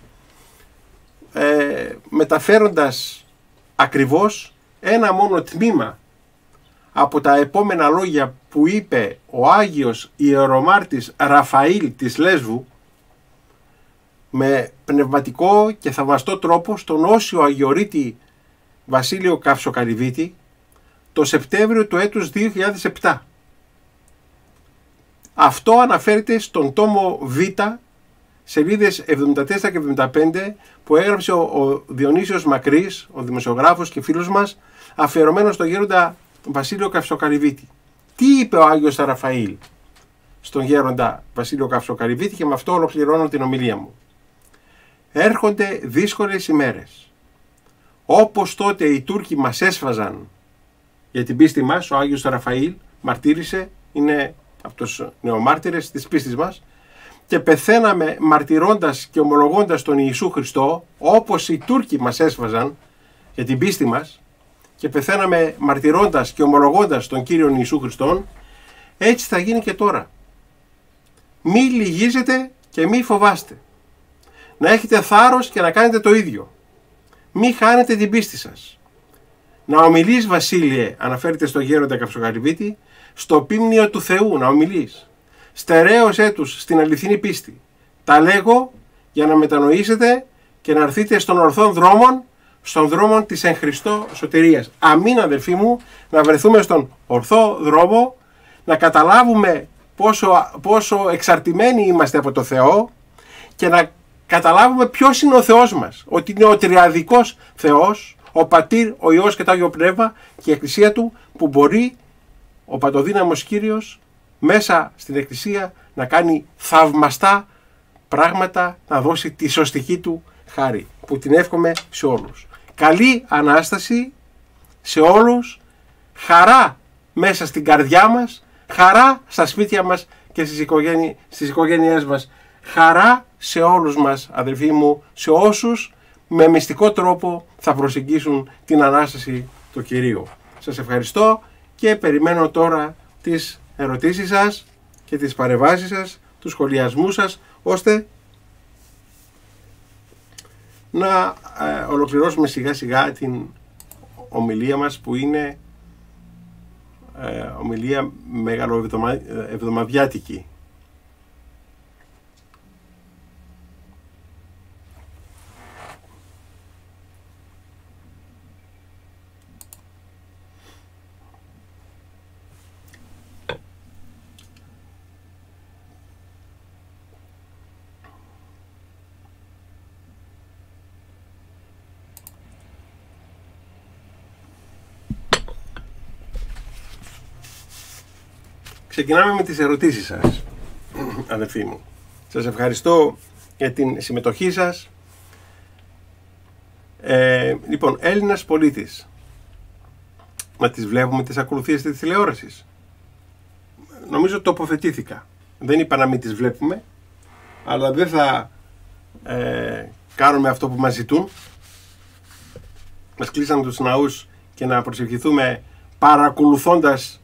μεταφέροντας ακριβώς ένα μόνο τμήμα από τα επόμενα λόγια που είπε ο Άγιος Ιερομάρτης Ραφαήλ της Λέσβου, με πνευματικό και θαυμαστό τρόπο στον Όσιο Αγιορείτη Βασίλειο Καυσοκαλυβίτη το Σεπτέμβριο του έτους 2007. Αυτό αναφέρεται στον τόμο Β, σελίδες 74 και 75, που έγραψε ο Διονύσιος Μακρύς, ο δημοσιογράφος και φίλος μας, αφιερωμένο στον γέροντα Βασίλειο Καυσοκαρυβίτη. Τι είπε ο Άγιος Ραφαήλ στον γέροντα Βασίλειο Καυσοκαρυβίτη, και με αυτό ολοκληρώνω την ομιλία μου. Έρχονται δύσκολες ημέρες. Όπως τότε οι Τούρκοι μας έσφαζαν για την πίστη μας, ο Άγιος Ραφαήλ μαρτύρησε, είναι από τους νεομάρτυρες της πίστης μας, και πεθαίναμε μαρτυρώντας και ομολογώντας τον Ιησού Χριστό, όπως οι Τούρκοι μας έσφαζαν για την πίστη μας, και πεθαίναμε μαρτυρώντας και ομολογώντας τον Κύριον Ιησού Χριστόν, έτσι θα γίνει και τώρα. Μη λυγίζετε και μη φοβάστε. Να έχετε θάρρος και να κάνετε το ίδιο. Μη χάνετε την πίστη σας. Να ομιλείς, Βασίλειε, αναφέρεται στο γέροντα Καυσοκαρυβίτη, στο πίμνιο του Θεού να ομιλείς. Στερέωσέ τους στην αληθινή πίστη. Τα λέγω για να μετανοήσετε και να έρθετε στον ορθόν δρόμο, στον δρόμο της εν Χριστώ σωτηρίας. Αμήν, αδελφοί μου, να βρεθούμε στον ορθό δρόμο, να καταλάβουμε πόσο εξαρτημένοι είμαστε από το Θεό και να καταλάβουμε ποιος είναι ο Θεός μας. Ότι είναι ο τριαδικός Θεός, ο Πατήρ, ο Υιός και το Άγιο Πνεύμα, και η Εκκλησία Του, που μπορεί ο Παντοδύναμος Κύριος μέσα στην Εκκλησία να κάνει θαυμαστά πράγματα, να δώσει τη σωστική Του χάρη, που την εύχομαι σε όλους. Καλή Ανάσταση σε όλους, χαρά μέσα στην καρδιά μας, χαρά στα σπίτια μας και στις οικογένειές μας, χαρά σε όλους μας, αδελφοί μου, σε όσους με μυστικό τρόπο θα προσεγγίσουν την Ανάσταση του Κυρίου. Σας ευχαριστώ και περιμένω τώρα τις ερωτήσεις σας και τις παρεμβάσεις σας, τους σχολιασμούς σας, ώστε να ολοκληρώσουμε σιγά σιγά την ομιλία μας, που είναι ομιλία μεγαλοεβδομαδιάτικη. Ξεκινάμε με τις ερωτήσεις σας, αδελφοί μου. Σας ευχαριστώ για την συμμετοχή σας. Λοιπόν, Έλληνας πολίτης. Να τις βλέπουμε τις ακολουθίες της τηλεόρασης. Νομίζω τοποθετήθηκα. Δεν είπα να μην τις βλέπουμε, αλλά δεν θα κάνουμε αυτό που μας ζητούν. Μας κλείσαν τους ναούς και να προσευχηθούμε παρακολουθώντας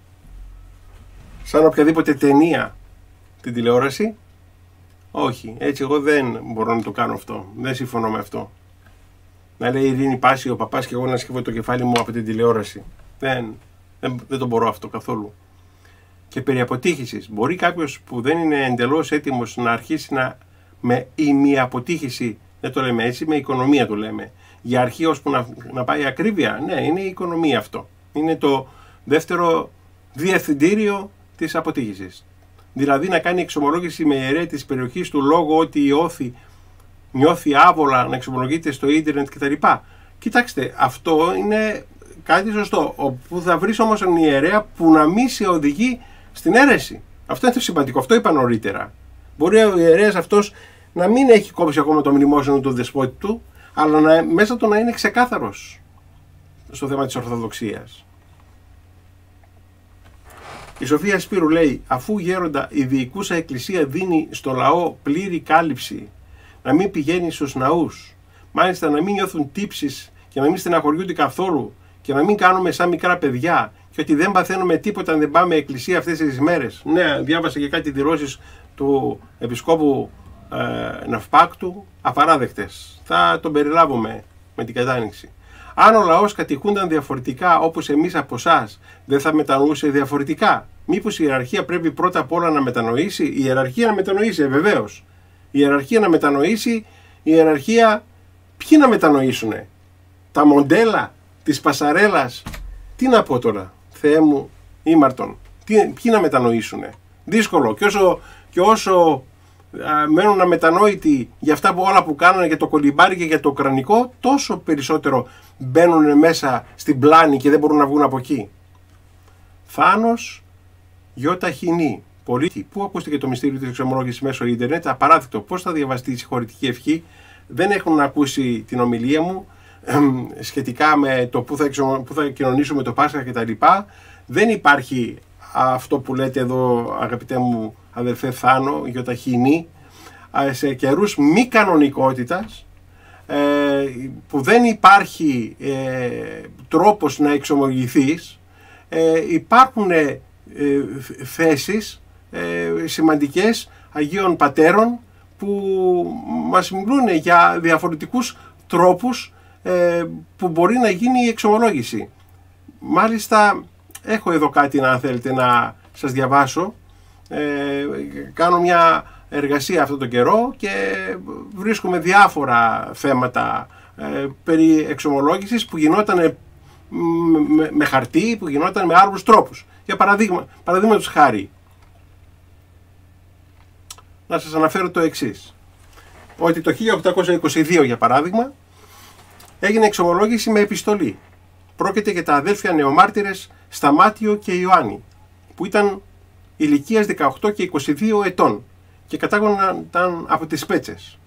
σαν οποιαδήποτε ταινία την τηλεόραση. Όχι, έτσι εγώ δεν μπορώ να το κάνω αυτό. Δεν συμφωνώ με αυτό. Να λέει Ειρήνη Πάση ο παπάς και εγώ να σκύβω το κεφάλι μου από την τηλεόραση. Δεν το μπορώ αυτό καθόλου. Και περί αποτύχησης. Μπορεί κάποιος που δεν είναι εντελώς έτοιμος να αρχίσει με ημιαποτύχηση, δεν το λέμε έτσι, με οικονομία το λέμε. Για αρχή ώσπου να πάει ακρίβεια. Ναι, είναι η οικονομία αυτό. Είναι το δεύτερο διευθυντήριο της αποτύχησης. Δηλαδή να κάνει εξομολόγηση με ιερέα της περιοχής του λόγω ότι η όθη νιώθει άβολα να εξομολογείται στο ίντερνετ κτλ. Κοιτάξτε, αυτό είναι κάτι σωστό. Όπου θα βρεις όμως έναν ιερέα που να μην σε οδηγεί στην αίρεση. Αυτό είναι το σημαντικό. Αυτό είπα νωρίτερα. Μπορεί ο ιερέας αυτός να μην έχει κόψει ακόμα το μνημόσυνο του δεσπότη του, αλλά μέσα του να είναι ξεκάθαρος στο θέμα της Ορθοδοξίας. Η Σοφία Σπύρου λέει, αφού γέροντα η διοικούσα εκκλησία δίνει στο λαό πλήρη κάλυψη, να μην πηγαίνει στους ναούς, μάλιστα να μην νιώθουν τύψεις και να μην στεναχωριούνται καθόλου και να μην κάνουμε σαν μικρά παιδιά και ότι δεν παθαίνουμε τίποτα αν δεν πάμε εκκλησία αυτές τις μέρες. Ναι, διάβασα και κάτι δηλώσεις του Επισκόπου Ναυπάκτου, απαράδεκτες. Θα τον περιλάβουμε με την κατάνοιξη. Αν ο λαός κατοικούνταν διαφορετικά όπως εμείς από εσάς, δεν θα μετανοούσε διαφορετικά. Μήπως η ιεραρχία πρέπει πρώτα απ' όλα να μετανοήσει? Η ιεραρχία να μετανοήσει, βεβαίως. Η ιεραρχία να μετανοήσει, η ιεραρχία ποιοι να μετανοήσουνε? Τα μοντέλα της πασαρέλας, τι να πω τώρα, Θεέ μου ήμαρτον, ποιοι να μετανοήσουνε? Δύσκολο. Και όσο μένουν αμετανόητοι για αυτά που όλα που κάνανε, για το κολυμπάρι και για το κρανικό, τόσο περισσότερο μπαίνουν μέσα στην πλάνη και δεν μπορούν να βγουν από εκεί. Θάνος Γιώτα Χινή. Πολίτη, πού ακούστηκε το μυστήριο της εξομολόγησης μέσω ίντερνετ, απαράδεκτο. Πώς θα διαβαστεί η συγχωρητική ευχή, δεν έχουν ακούσει την ομιλία μου σχετικά με το πού θα κοινωνήσουμε το Πάσχα κτλ. Δεν υπάρχει αυτό που λέτε εδώ, αγαπητέ μου αδελφέ Θάνο Γιώτα Χινή, σε καιρούς μη κανονικότητας, που δεν υπάρχει τρόπος να εξομολογηθείς, υπάρχουν θέσεις σημαντικές Αγίων Πατέρων που μας μιλούν για διαφορετικούς τρόπους που μπορεί να γίνει η εξομολόγηση. Μάλιστα έχω εδώ κάτι, αν θέλετε να σας διαβάσω. Κάνω μια εργασία αυτόν τον καιρό και βρίσκουμε διάφορα θέματα περί εξομολόγησης που γινόταν με χαρτί, που γινόταν με άλλους τρόπους. Για παραδείγματος χάρη, να σας αναφέρω το εξής. Ότι το 1822, για παράδειγμα, έγινε εξομολόγηση με επιστολή. Πρόκειται για τα αδέλφια νεομάρτυρες Σταμάτιο και Ιωάννη, που ήταν ηλικίας 18 και 22 ετών και κατάγονταν από τις Πέτσες.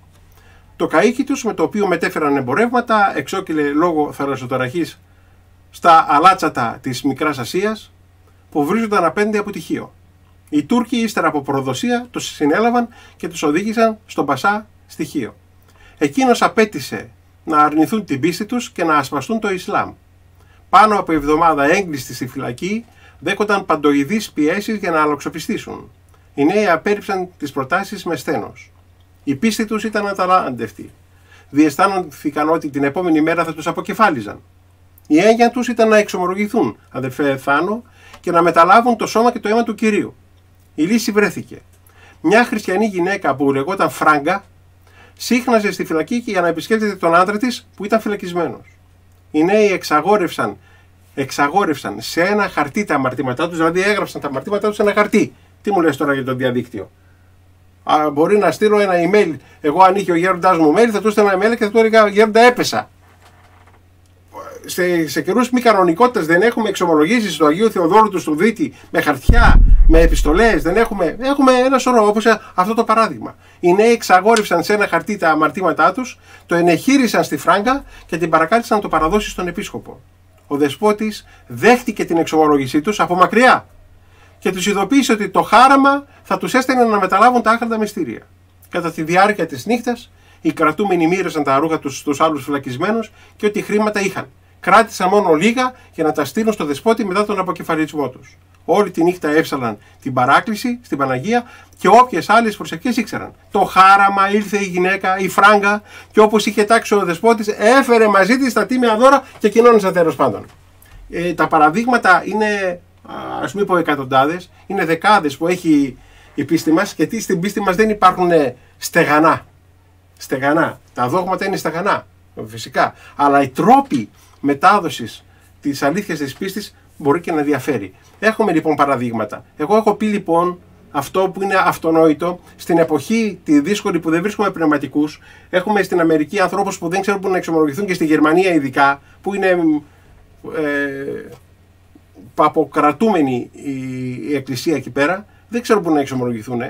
Το καΐκι τους, με το οποίο μετέφεραν εμπορεύματα, εξόκυλε λόγω θαλασσοταραχής στα αλάτσατα της Μικράς Ασίας, που βρίζονταν απέναντι από τυχείο. Οι Τούρκοι, ύστερα από προδοσία, τους συνέλαβαν και τους οδήγησαν στον Πασά στοιχείο. Εκείνος απέτησε να αρνηθούν την πίστη τους και να ασπαστούν το Ισλάμ. Πάνω από εβδομάδα έγκλειστοι στη φυλακή, δέχονταν παντοειδείς πιέσεις για να αλλοξοπιστήσουν. Οι νέοι απέρριψαν τις προτάσεις με σθένος. Η πίστη τους ήταν αταλάντευτη. Διαισθάνονταν ότι την επόμενη μέρα θα τους αποκεφάλιζαν. Η έννοια τους ήταν να εξομολογηθούν, αδελφέ Θάνο, και να μεταλάβουν το σώμα και το αίμα του Κυρίου. Η λύση βρέθηκε. Μια χριστιανή γυναίκα που λεγόταν Φράγκα σύχναζε στη φυλακή και για να επισκέπτεται τον άντρα της που ήταν φυλακισμένος. Οι νέοι εξαγόρευσαν σε ένα χαρτί τα αμαρτήματά τους, δηλαδή έγραψαν τα αμαρτήματά τους σε ένα χαρτί. Τι μου λες τώρα για το διαδίκτυο? Μπορεί να στείλω ένα email. Εγώ, αν είχε ο γέροντάς μου mail, θα του στείλω ένα email και θα του έλεγα: Γέροντα, έπεσα. Σε καιρούς μη κανονικότητας δεν έχουμε εξομολογήσεις του Αγίου Θεοδόρου του Στρουδίτη με χαρτιά, με επιστολές. Δεν έχουμε ένα σωρό, όπως αυτό το παράδειγμα. Οι νέοι εξαγόρευσαν σε ένα χαρτί τα αμαρτήματά τους, το ενεχείρισαν στη Φράγκα και την παρακάλεσαν να το παραδώσει στον επίσκοπο. Ο δεσπότης δέχτηκε την εξομολόγησή τους από μακριά και τους ειδοποίησε ότι το χάραμα θα τους έστελνε να μεταλάβουν τα άκραντα μυστήρια. Κατά τη διάρκεια της νύχτας, οι κρατούμενοι μοίρασαν τα ρούχα τους στους άλλους φυλακισμένους και ό,τι χρήματα είχαν. Κράτησαν μόνο λίγα για να τα στείλουν στο δεσπότη μετά τον αποκεφαλισμό τους. Όλη τη νύχτα έψαλαν την παράκληση στην Παναγία και όποιες άλλες προσευχές ήξεραν. Το χάραμα, ήρθε η γυναίκα, η Φράγκα, και όπως είχε τάξει ο δεσπότης, έφερε μαζί της τα τίμια δώρα και κοινώνησαν τέλος πάντων. Τα παραδείγματα είναι, ας μην πω εκατοντάδες, είναι δεκάδες που έχει η πίστη μας, γιατί στην πίστη μας δεν υπάρχουν στεγανά. Τα δόγματα είναι στεγανά, φυσικά. Αλλά οι τρόποι μετάδοσης της αλήθειας της πίστης μπορεί και να διαφέρει. Έχουμε λοιπόν παραδείγματα. Εγώ έχω πει λοιπόν αυτό που είναι αυτονόητο στην εποχή τη δύσκολη που δεν βρίσκουμε πνευματικούς. Έχουμε στην Αμερική ανθρώπους που δεν ξέρουν πού να εξομολογηθούν, και στη Γερμανία ειδικά, που είναι παποκρατούμενη η εκκλησία εκεί πέρα, δεν ξέρουν πού να εξομολογηθούν.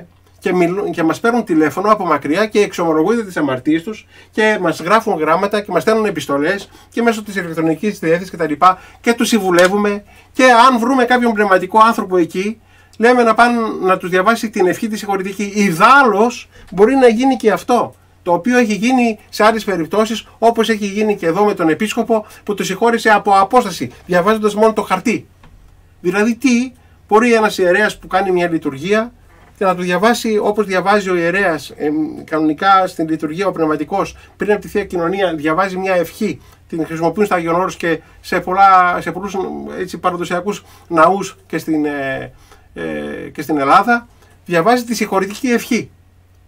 Και μας παίρνουν τηλέφωνο από μακριά και εξομολογούνται τις αμαρτίες τους και μας γράφουν γράμματα και μας στέλνουν επιστολές και μέσω της ηλεκτρονικής διεύθυνσης κτλ. Και τους συμβουλεύουμε, και αν βρούμε κάποιον πνευματικό άνθρωπο εκεί, λέμε να πάνε να τους διαβάσει την ευχή τη συγχωρητική. Ιδάλλως μπορεί να γίνει και αυτό, το οποίο έχει γίνει σε άλλες περιπτώσεις, όπως έχει γίνει και εδώ με τον επίσκοπο που το συγχώρησε από απόσταση, διαβάζοντας μόνο το χαρτί. Δηλαδή τι, μπορεί ένας ιερέας που κάνει μια λειτουργία και να του διαβάσει όπως διαβάζει ο ιερέας κανονικά στην λειτουργία, ο πνευματικός, πριν από τη Θεία Κοινωνία, διαβάζει μια ευχή, την χρησιμοποιούν στα Άγιον Όρος και σε πολλούς παραδοσιακούς ναούς και στην Ελλάδα, διαβάζει τη συγχωρητική ευχή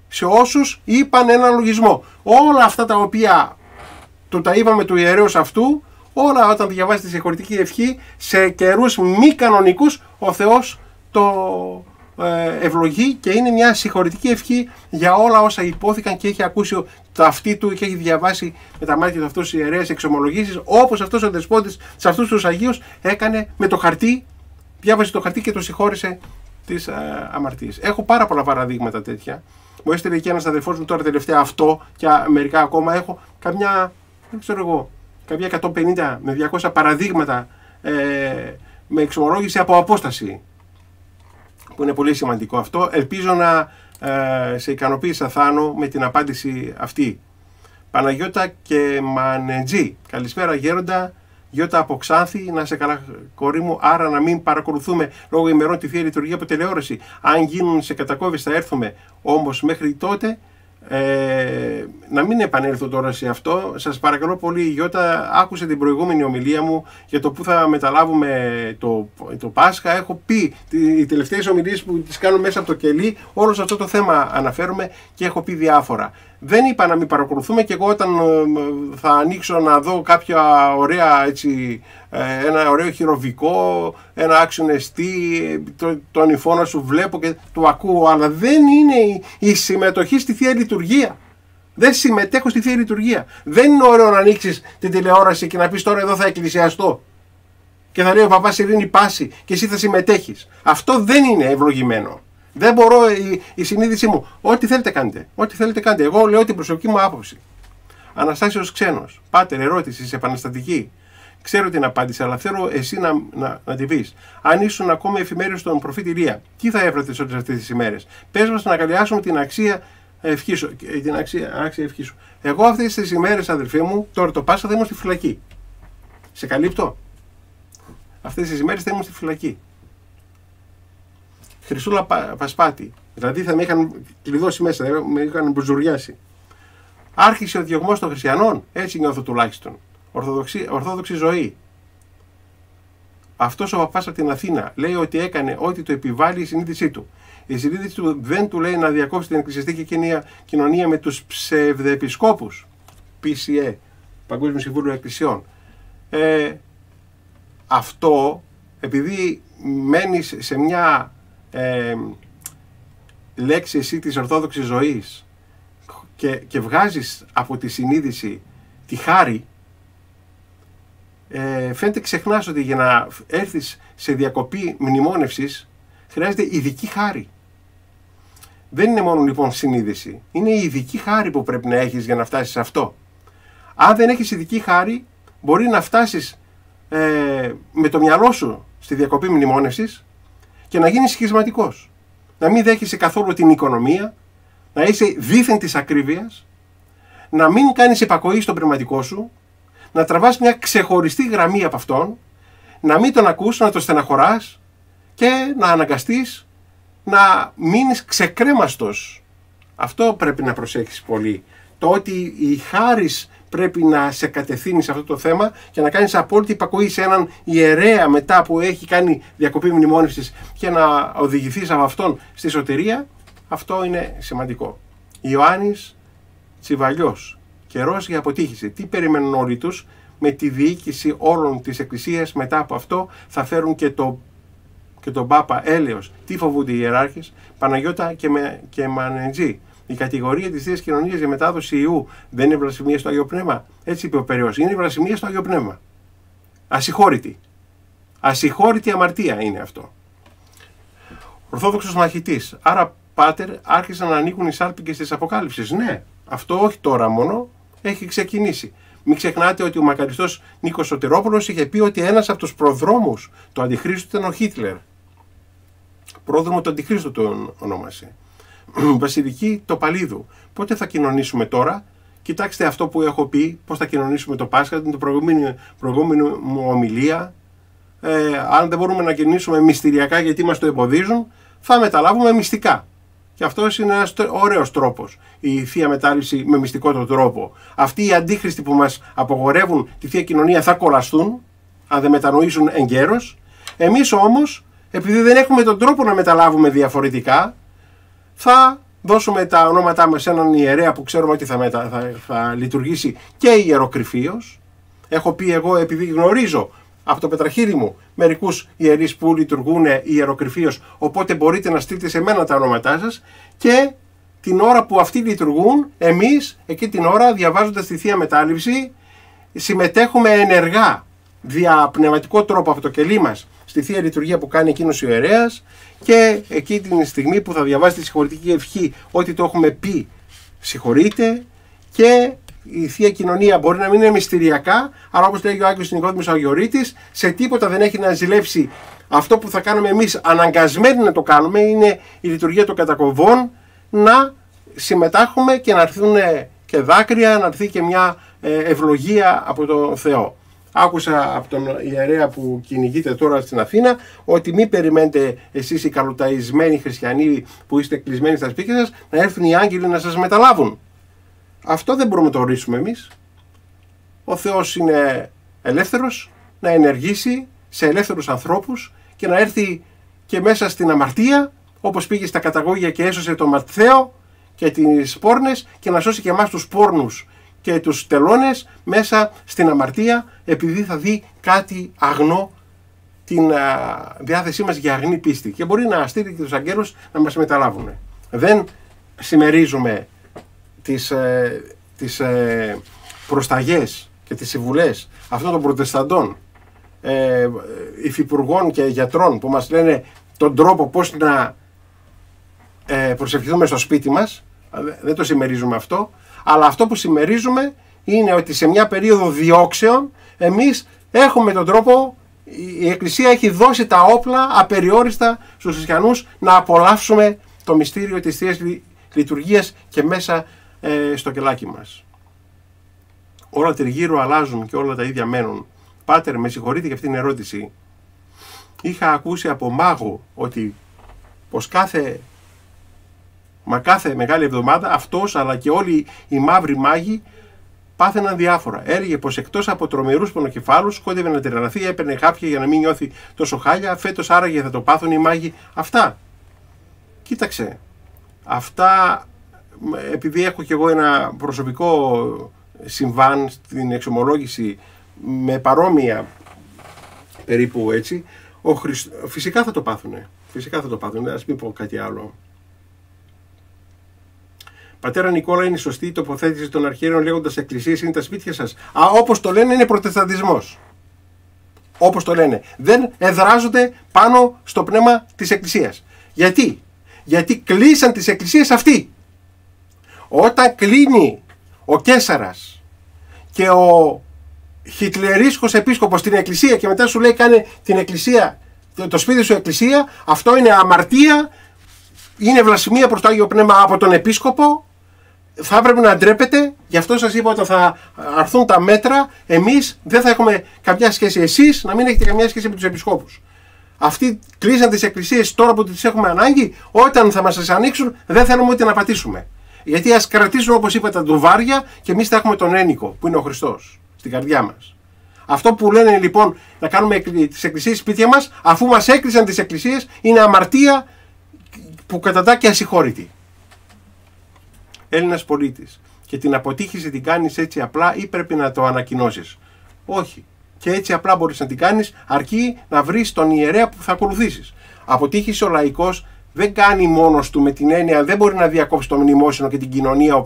σε όσους είπαν ένα λογισμό. Όλα αυτά τα οποία τα είπαμε του ιερέως αυτού, όλα όταν διαβάζει τη συγχωρητική ευχή σε καιρούς μη κανονικούς, ο Θεός ευλογεί και είναι μια συγχωρητική ευχή για όλα όσα υπόθηκαν και έχει ακούσει το αυτί του και έχει διαβάσει με τα μάτια του αυτούς τις ιερέες εξομολογήσεις, όπως αυτός ο δεσπότης σε αυτούς τους Αγίους έκανε με το χαρτί, διάβασε το χαρτί και το συγχώρησε τις αμαρτίες. Έχω πάρα πολλά παραδείγματα τέτοια. Μου έστειλε και ένας αδελφός μου τώρα τελευταία αυτό και μερικά ακόμα. Έχω καμιά, δεν ξέρω εγώ, καμιά 150 με 200 παραδείγματα με εξομολόγηση από απόσταση, που είναι πολύ σημαντικό αυτό. Ελπίζω να σε ικανοποίησα, Θάνο, με την απάντηση αυτή. Παναγιώτα και Μανετζή, καλησπέρα γέροντα. Γιώτα από Ξάνθη, να σε καλά κορί μου, άρα να μην παρακολουθούμε λόγω ημερών τη Θεία Λειτουργία από τηλεόραση. Αν γίνουν σε κατακόβες θα έρθουμε, όμως μέχρι τότε να μην επανέλθω τώρα σε αυτό. Σας παρακαλώ πολύ, Γιώτα, άκουσε την προηγούμενη ομιλία μου για το που θα μεταλάβουμε το Πάσχα. Έχω πει οι τελευταίες ομιλίες που τις κάνω μέσα από το κελί, όλο σε αυτό το θέμα αναφέρομαι και έχω πει διάφορα. Δεν είπα να μην παρακολουθούμε, και εγώ όταν θα ανοίξω να δω κάποια ωραία, έτσι, ένα ωραίο χειροβικό, ένα άξιον εστί, τον υφώνα σου βλέπω και το ακούω, αλλά δεν είναι η συμμετοχή στη Θεία Λειτουργία. Δεν συμμετέχω στη Θεία Λειτουργία. Δεν είναι ωραίο να ανοίξεις την τηλεόραση και να πεις τώρα εδώ θα εκκλησιαστώ και θα λέει ο παπάς Ειρήνη πάση και εσύ θα συμμετέχεις. Αυτό δεν είναι ευλογημένο. Δεν μπορώ, η συνείδησή μου, ό,τι θέλετε κάντε. Ό,τι θέλετε κάντε. Εγώ λέω την προσωπική μου άποψη. Αναστάσιος Ξένος. Πάτερ, ερώτηση σε επαναστατική. Ξέρω την απάντηση, αλλά θέλω εσύ να τη πεις. Αν ήσουν ακόμα εφημέριος στον προφήτη Ηλία, τι θα έβρεθες όλες αυτές τις ημέρες? Πες μας να αγκαλιάσουμε την αξία ευχή σου. Την άξια ευχή σου. Εγώ αυτές τις ημέρες, αδελφοί μου, τώρα το Πάσχα θα ήμουν στη φυλακή. Σε καλύπτω. Αυτές τις ημέρες θα ήμουν στη φυλακή. Χρυσούλα Πασπάτη. Δηλαδή θα με είχαν κλειδώσει μέσα, με είχαν μπουζουριάσει. Άρχισε ο διωγμός των χριστιανών, έτσι νιώθω τουλάχιστον. Ορθόδοξη ζωή. Αυτός ο παπάς από την Αθήνα λέει ότι έκανε ό,τι το επιβάλλει η συνείδησή του. Η συνείδηση του δεν του λέει να διακόψει την εκκλησιαστική κοινωνία με τους ψευδεπισκόπους. PCE, Παγκόσμιο Συμβούλιο Εκκλησιών. Αυτό, επειδή μένεις σε μια λέξη εσύ της ορθόδοξης ζωής και βγάζεις από τη συνείδηση τη χάρη, φαίνεται ξεχνάς ότι για να έρθεις σε διακοπή μνημόνευσης χρειάζεται ειδική χάρη. Δεν είναι μόνο λοιπόν συνείδηση, είναι η ειδική χάρη που πρέπει να έχεις για να φτάσεις σε αυτό. Αν δεν έχεις ειδική χάρη, μπορεί να φτάσεις με το μυαλό σου στη διακοπή μνημόνευσης και να γίνεις σχισματικός. Να μην δέχεσαι καθόλου την οικονομία, να είσαι δίθεν της ακρίβειας, να μην κάνεις υπακοή στον πνευματικό σου, να τραβάς μια ξεχωριστή γραμμή από αυτόν, να μην τον ακούς, να τον στεναχωράς και να αναγκαστείς να μείνεις ξεκρέμαστος. Αυτό πρέπει να προσέξεις πολύ. Το ότι η χάρις πρέπει να σε κατευθύνει σε αυτό το θέμα και να κάνεις απόλυτη υπακοή σε έναν ιερέα μετά που έχει κάνει διακοπή μνημόνευσης και να οδηγηθείς από αυτόν στη σωτηρία, αυτό είναι σημαντικό. Ιωάννης Τσιβαλιός, καιρός για αποτύχηση. Τι περιμένουν όλοι τους? Με τη διοίκηση όλων της Εκκλησίας μετά από αυτό θα φέρουν και τον Πάπα έλεος. Τι φοβούνται οι ιεράρχες? Παναγιώτα και Μανετζή. Η κατηγορία της Θείας Κοινωνίας για μετάδοση ιού δεν είναι βλασφημία στο Άγιο Πνεύμα? Έτσι είπε ο Περαιός. Είναι βλασφημία στο Άγιο Πνεύμα. Ασυγχώρητη. Ασυγχώρητη αμαρτία είναι αυτό. Ορθόδοξος μαχητής. Άρα, πάτερ, άρχισαν να ανοίγουν οι σάλπιγγες της Αποκάλυψης. Ναι, αυτό όχι τώρα μόνο, έχει ξεκινήσει. Μην ξεχνάτε ότι ο μακαριστός Νίκος Σωτηρόπουλος είχε πει ότι ένας από τους προδρόμους του Αντιχρίστου ήταν ο Χίτλερ. Πρόδρομο του Αντιχρίστου τον ονόμασε. Βασιλική Τοπαλίδου. Πότε θα κοινωνήσουμε τώρα? Κοιτάξτε αυτό που έχω πει, πώς θα κοινωνήσουμε το Πάσχα, την προηγούμενη μου ομιλία. Αν δεν μπορούμε να κοινωνήσουμε μυστηριακά γιατί μας το εμποδίζουν, θα μεταλάβουμε μυστικά. Και αυτός είναι ένας ωραίος τρόπος, η Θεία Μετάληψη με μυστικό τρόπο. Αυτοί οι αντίχριστοι που μας απογορεύουν τη Θεία Κοινωνία θα κολλαστούν, αν δεν μετανοήσουν εγκαίρως. Εμείς όμως, επειδή δεν έχουμε τον τρόπο να μεταλάβουμε διαφορετικά, θα δώσουμε τα ονόματά μας σε έναν ιερέα που ξέρουμε ότι θα λειτουργήσει και ιεροκρηφίως. Έχω πει εγώ, επειδή γνωρίζω από το πετραχύρι μου μερικούς ιερείς που λειτουργούν ιεροκρηφίως, οπότε μπορείτε να στείλετε σε μένα τα ονόματά σας, και την ώρα που αυτοί λειτουργούν, εμείς εκεί την ώρα, διαβάζοντας τη Θεία Μετάληψη, συμμετέχουμε ενεργά δια πνευματικό τρόπο από το κελί μας στη Θεία Λειτουργία που κάνει εκείνος ο ιερέας, και εκεί την στιγμή που θα διαβάσει τη συγχωρητική ευχή, ό,τι το έχουμε πει συγχωρείτε, και η Θεία Κοινωνία μπορεί να μην είναι μυστηριακά, αλλά όπως λέγει ο Άγιος Νικόδημος Αγιορείτης, σε τίποτα δεν έχει να ζηλέψει αυτό που θα κάνουμε εμείς αναγκασμένοι να το κάνουμε, είναι η λειτουργία των κατακομβών, να συμμετάχουμε και να έρθουν και δάκρυα, να έρθει και μια ευλογία από τον Θεό. Άκουσα από τον ιερέα που κυνηγείται τώρα στην Αθήνα ότι μην περιμένετε εσείς οι καλοταϊσμένοι χριστιανοί που είστε κλεισμένοι στα σπίτια σας να έρθουν οι άγγελοι να σας μεταλάβουν. Αυτό δεν μπορούμε να το ορίσουμε εμείς. Ο Θεός είναι ελεύθερος να ενεργήσει σε ελεύθερους ανθρώπους και να έρθει και μέσα στην αμαρτία, όπως πήγε στα καταγόγια και έσωσε τον Ματθαίο και τις πόρνες, και να σώσει και εμάς τους πόρνους και τους τελώνες μέσα στην αμαρτία, επειδή θα δει κάτι αγνό, την διάθεσή μας για αγνή πίστη, και μπορεί να στείλει και τους αγγέλους να μας μεταλάβουν. Δεν συμμερίζουμε τις προσταγές και τις συμβουλές αυτών των προτεσταντών, υφυπουργών και γιατρών που μας λένε τον τρόπο πώς να προσευχηθούμε στο σπίτι μας. Δεν το συμμερίζουμε αυτό, αλλά αυτό που συμμερίζουμε είναι ότι σε μια περίοδο διώξεων εμείς έχουμε τον τρόπο, η Εκκλησία έχει δώσει τα όπλα απεριόριστα στους χριστιανούς να απολαύσουμε το μυστήριο της Θείας Λειτουργίας και μέσα στο κελάκι μας. Όλα τριγύρω αλλάζουν και όλα τα ίδια μένουν. Πάτερ, με συγχωρείτε για αυτήν την ερώτηση. Είχα ακούσει από μάγο ότι πως κάθε Μεγάλη Εβδομάδα αυτός αλλά και όλοι οι μαύροι μάγοι πάθαιναν διάφορα. Έλεγε πως εκτός από τρομερούς πονοκεφάλους κόντευε να τρελαθεί, έπαιρνε χάπια για να μην νιώθει τόσο χάλια. Φέτος άραγε θα το πάθουν οι μάγοι αυτά. Κοίταξε, αυτά, επειδή έχω κι εγώ ένα προσωπικό συμβάν στην εξομολόγηση με παρόμοια περίπου έτσι, φυσικά θα το πάθουνε. Φυσικά θα το πάθουνε, ας μην πω κάτι άλλο. Πατέρα Νικόλα, είναι σωστή η τοποθέτηση των αρχαίων λέγοντας εκκλησίες είναι τα σπίτια σας? Όπως το λένε, είναι προτεσταντισμός. Όπως το λένε. Δεν εδράζονται πάνω στο πνεύμα της εκκλησίας. Γιατί κλείσαν τις εκκλησίες αυτοί. Όταν κλείνει ο Καίσαρας και ο χιτλερίσκος επίσκοπος στην εκκλησία και μετά σου λέει κάνε την εκκλησία, το σπίτι σου εκκλησία, αυτό είναι αμαρτία, είναι βλασφημία προς το Άγιο Πνεύμα από τον επίσκοπο, θα έπρεπε να ντρέπετε. Γι' αυτό σας είπα ότι θα αρθούν τα μέτρα, εμείς δεν θα έχουμε καμιά σχέση, εσείς να μην έχετε καμιά σχέση με τους επισκόπους. Αυτοί κλείσαν τις εκκλησίες τώρα που τις έχουμε ανάγκη, όταν θα μας τις ανοίξουν δεν θέλουμε ούτε να πατήσουμε. Γιατί ας κρατήσουν, όπως είπα, τα ντουβάρια και εμείς θα έχουμε τον ένικο που είναι ο Χριστός στην καρδιά μας. Αυτό που λένε λοιπόν να κάνουμε τις εκκλησίες σπίτια μας, αφού μας έκλεισαν τις εκκλησίες, είναι αμαρτία που κατατά και ασυγχώρητη. Έλληνας πολίτης, και την αποτύχηση την κάνεις έτσι απλά ή πρέπει να το ανακοινώσεις? Όχι. Και έτσι απλά μπορείς να την κάνεις, αρκεί να βρεις τον ιερέα που θα ακολουθήσεις. Αποτύχηση ο λαϊκός δεν κάνει μόνος του, με την έννοια δεν μπορεί να διακόψει το μνημόσυνο και την κοινωνία,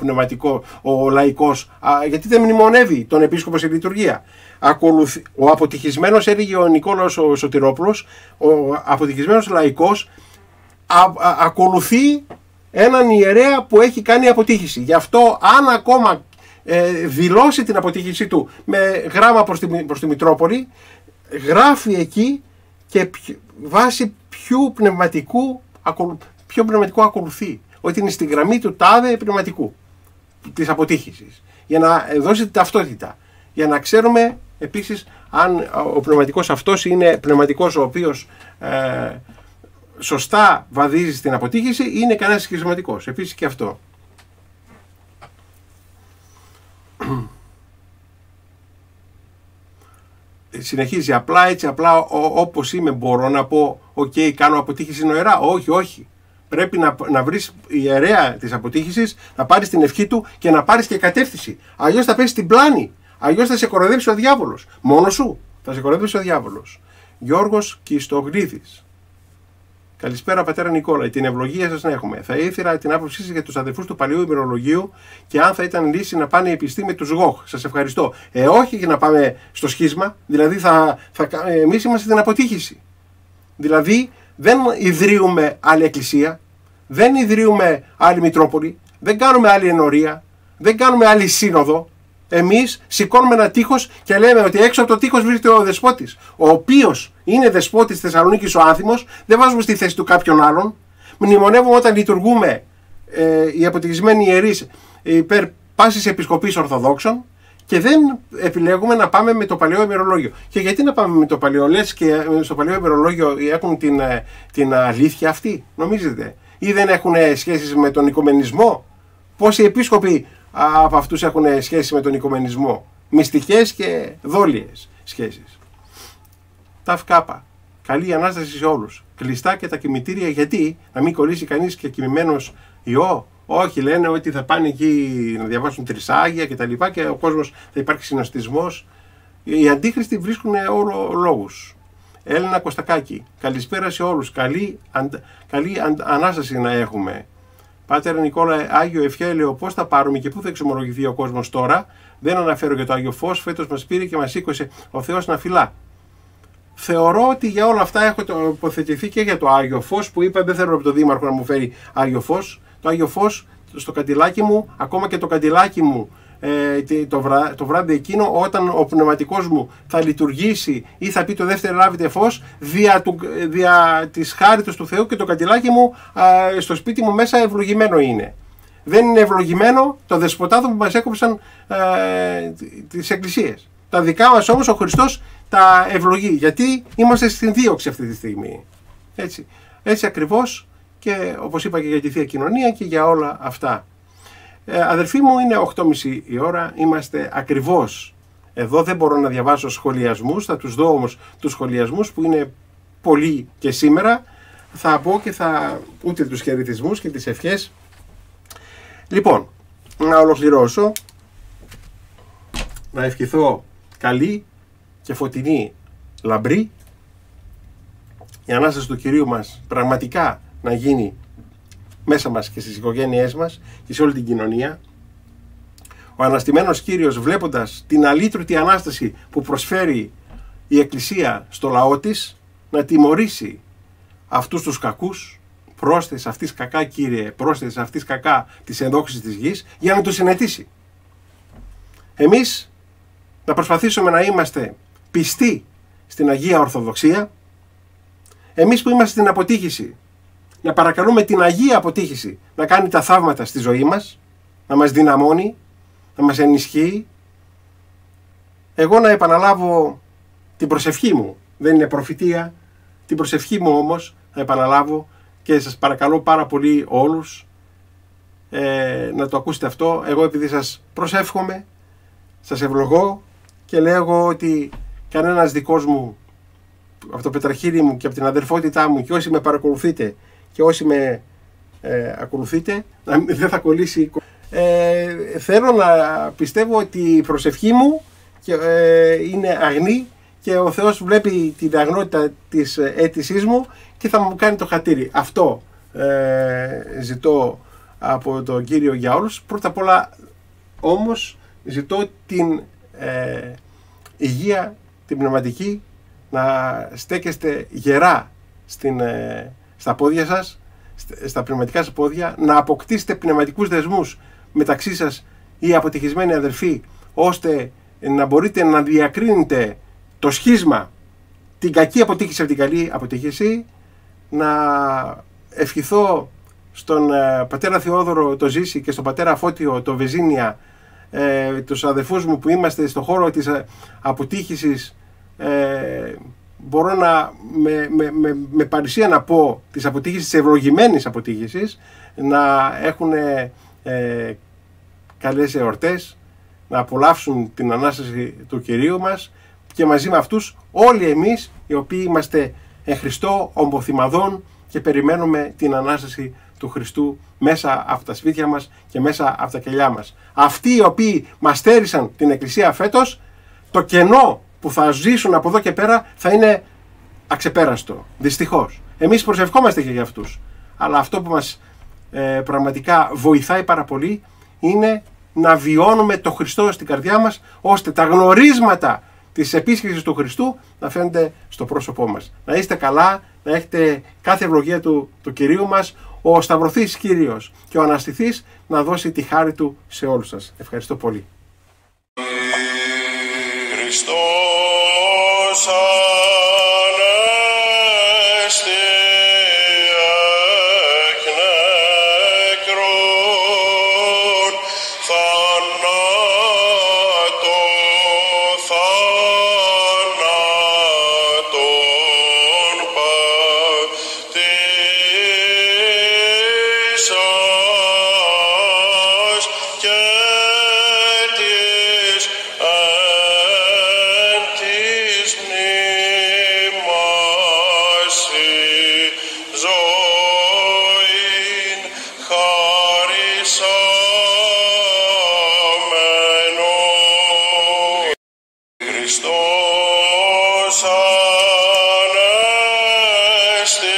ο λαϊκός, γιατί δεν μνημονεύει τον επίσκοπο σε λειτουργία. Ο αποτυχισμένος, έλεγε ο Νικόλαος ο Σωτηρόπουλος, ο αποτυχισμένος λαϊκός ακολουθεί έναν ιερέα που έχει κάνει αποτύχηση. Γι' αυτό αν ακόμα δηλώσει την αποτύχησή του με γράμμα προς τη Μητρόπολη, γράφει εκεί και βάσει ποιου πνευματικού ακολουθεί. Ότι είναι στη γραμμή του τάδε πνευματικού της αποτύχησης. Για να δώσει την ταυτότητα. Για να ξέρουμε επίσης αν ο πνευματικός αυτός είναι πνευματικός ο οποίος σωστά βαδίζει στην αποτύχηση ή είναι κανένας σχισματικός. Επίσης και αυτό. Συνεχίζει απλά έτσι, απλά όπως είμαι μπορώ να πω ok, κάνω αποτύχηση νοερά? Όχι. Πρέπει να βρεις ιερέα της αποτύχησης, να πάρεις την ευχή του και να πάρεις και κατεύθυνση. Αλλιώς θα πέσει στην πλάνη. Αλλιώς θα σε κοροϊδέψει ο διάβολος. Μόνος σου. Θα σε κοροϊδέψει ο διάβολος. Γιώργος Κιστογλήθης. Καλησπέρα, πατέρα Νικόλα. Την ευλογία σας να έχουμε. Θα ήθελα την άποψή σας για τους αδερφούς του Παλαιού Ημερολογίου και αν θα ήταν λύση να πάνε επιστή με τους ΓΟΧ. Σας ευχαριστώ. Όχι για να πάμε στο σχίσμα. Δηλαδή, εμείς είμαστε την αποτύχηση. Δηλαδή, δεν ιδρύουμε άλλη εκκλησία, δεν ιδρύουμε άλλη Μητρόπολη, δεν κάνουμε άλλη ενορία, δεν κάνουμε άλλη σύνοδο. Εμείς σηκώνουμε ένα τείχος και λέμε ότι έξω από το τείχος βρίσκεται ο δεσπότης, ο οποίος είναι δεσπότης της Θεσσαλονίκης ο Άνθιμος, δεν βάζουμε στη θέση του κάποιον άλλον. Μνημονεύουμε όταν λειτουργούμε οι αποτυχισμένοι ιερείς υπέρ πάσης επισκοπής Ορθοδόξων και δεν επιλέγουμε να πάμε με το Παλαιό Ημερολόγιο. Και γιατί να πάμε με το Παλαιό, λες και στο Παλαιό Ημερολόγιο έχουν την αλήθεια αυτή, νομίζετε? Ή δεν έχουν σχέσεις με τον οικουμενισμό? Πόσοι επίσκοποι από αυτούς έχουν σχέση με τον οικουμενισμό? Μυστικές και δόλιες σχέσεις. Ταυκάπα. Καλή Ανάσταση σε όλους. Κλειστά και τα κημητήρια, γιατί να μην κολλήσει κανείς και κοιμημένος ιό? Όχι, λένε ότι θα πάνε εκεί να διαβάσουν τρισάγια και τα λοιπά και ο κόσμος θα υπάρχει συνοστισμός. Οι αντίχριστοι βρίσκουν όλο λόγους. Έλενα Κωστακάκη. Καλησπέρα σε όλους. Καλή Ανάσταση να έχουμε. Πάτερ Νικόλα, Άγιο Ευχέλαιο, πώς θα πάρουμε και πού θα εξομολογηθεί ο κόσμος τώρα? Δεν αναφέρω για το Άγιο Φως, φέτος μας πήρε και μας σήκωσε ο Θεός να φυλά. Θεωρώ ότι για όλα αυτά έχω τοποθετηθεί και για το Άγιο Φως που είπα, δεν θέλω από τον Δήμαρχο να μου φέρει Άγιο Φως. Το Άγιο Φως στο καντιλάκι μου, ακόμα και το καντιλάκι μου το βράδυ εκείνο, όταν ο πνευματικός μου θα λειτουργήσει ή θα πει το δεύτερο λάβετε φως, δια της χάριτος του Θεού και το καντιλάκι μου στο σπίτι μου μέσα ευλογημένο είναι. Δεν είναι ευλογημένο το δεσποτάδο που μας έκοψαν τις εκκλησίες. Τα δικά μας όμως ο Χριστός τα ευλογεί, γιατί είμαστε στην δίωξη αυτή τη στιγμή. Έτσι ακριβώς, και όπως είπα και για τη Θεία Κοινωνία και για όλα αυτά. Αδερφοί μου, είναι 8.30 η ώρα, είμαστε ακριβώς εδώ, δεν μπορώ να διαβάσω σχολιασμούς, θα τους δω όμως τους σχολιασμούς που είναι πολλοί και σήμερα. Θα πω και ούτε τους χαιρετισμούς και τις ευχές. Λοιπόν, να ολοκληρώσω, να ευχηθώ καλή και φωτεινή λαμπρή, η Ανάσταση του Κυρίου μας πραγματικά να γίνει μέσα μας και στις οικογένειές μας και σε όλη την κοινωνία. Ο αναστημένος Κύριος, βλέποντας την αλήτρωτη Ανάσταση που προσφέρει η Εκκλησία στο λαό της, να τιμωρήσει αυτούς τους κακούς, πρόσθεσες αυτής κακά Κύριε, πρόσθεσες αυτής κακά τις ενδόξεις της γης, για να τους συνετίσει. Εμείς να προσπαθήσουμε να είμαστε πιστοί στην Αγία Ορθοδοξία, εμείς που είμαστε στην αποτύχηση, να παρακαλούμε την Αγία Αποτύχηση να κάνει τα θαύματα στη ζωή μας, να μας δυναμώνει, να μας ενισχύει. Εγώ να επαναλάβω την προσευχή μου, δεν είναι προφητεία, την προσευχή μου όμως να επαναλάβω και σας παρακαλώ πάρα πολύ όλους να το ακούσετε αυτό. Εγώ επειδή σας προσεύχομαι, σας ευλογώ και λέγω ότι κανένας δικός μου, από το πετραχύλι μου και από την αδερφότητά μου και όσοι με παρακολουθείτε και όσοι με ακολουθείτε, δεν θα κολλήσει. Θέλω να πιστεύω ότι η προσευχή μου είναι αγνή και ο Θεός βλέπει την αγνότητα της αίτησής μου και θα μου κάνει το χατήρι. Αυτό ζητώ από τον Κύριο για όλους. Πρώτα απ' όλα όμως ζητώ την υγεία, την πνευματική, να στέκεστε γερά στα πόδια σας, στα πνευματικά σας πόδια, να αποκτήσετε πνευματικούς δεσμούς μεταξύ σας οι αποτυχισμένοι αδερφοί, ώστε να μπορείτε να διακρίνετε το σχίσμα, την κακή αποτύχηση από την καλή αποτύχηση. Να ευχηθώ στον πατέρα Θεόδωρο το Ζήση και στον πατέρα Φώτιο το Βεζίνια, τους αδερφούς μου που είμαστε στον χώρο της αποτύχησης, μπορώ με παρησία να πω της αποτύχησης, της ευλογημένης αποτύχησης, να έχουν καλές εορτές, να απολαύσουν την Ανάσταση του Κυρίου μας και μαζί με αυτούς όλοι εμείς οι οποίοι είμαστε εν Χριστώ ομποθυμαδών και περιμένουμε την Ανάσταση του Χριστού μέσα από τα σπίτια μας και μέσα από τα κελιά μας. Αυτοί οι οποίοι μας στέρισαν την Εκκλησία φέτος, το κενό που θα ζήσουν από εδώ και πέρα θα είναι αξεπέραστο. Δυστυχώς. Εμείς προσευχόμαστε και για αυτούς. Αλλά αυτό που μας πραγματικά βοηθάει πάρα πολύ είναι να βιώνουμε το Χριστό στην καρδιά μας, ώστε τα γνωρίσματα της επίσκεψης του Χριστού να φαίνονται στο πρόσωπό μας. Να είστε καλά, να έχετε κάθε ευλογία του Κυρίου μας, ο Σταυρωθής Κύριος και ο Αναστηθής να δώσει τη χάρη Του σε όλους σας. Ευχαριστώ πολύ. Χριστός Ανέστη εκ νεκρών, θάνατον πατήσας και της εν της μνήμας ζωήν χαρισάμενον. Χριστός Ανέστη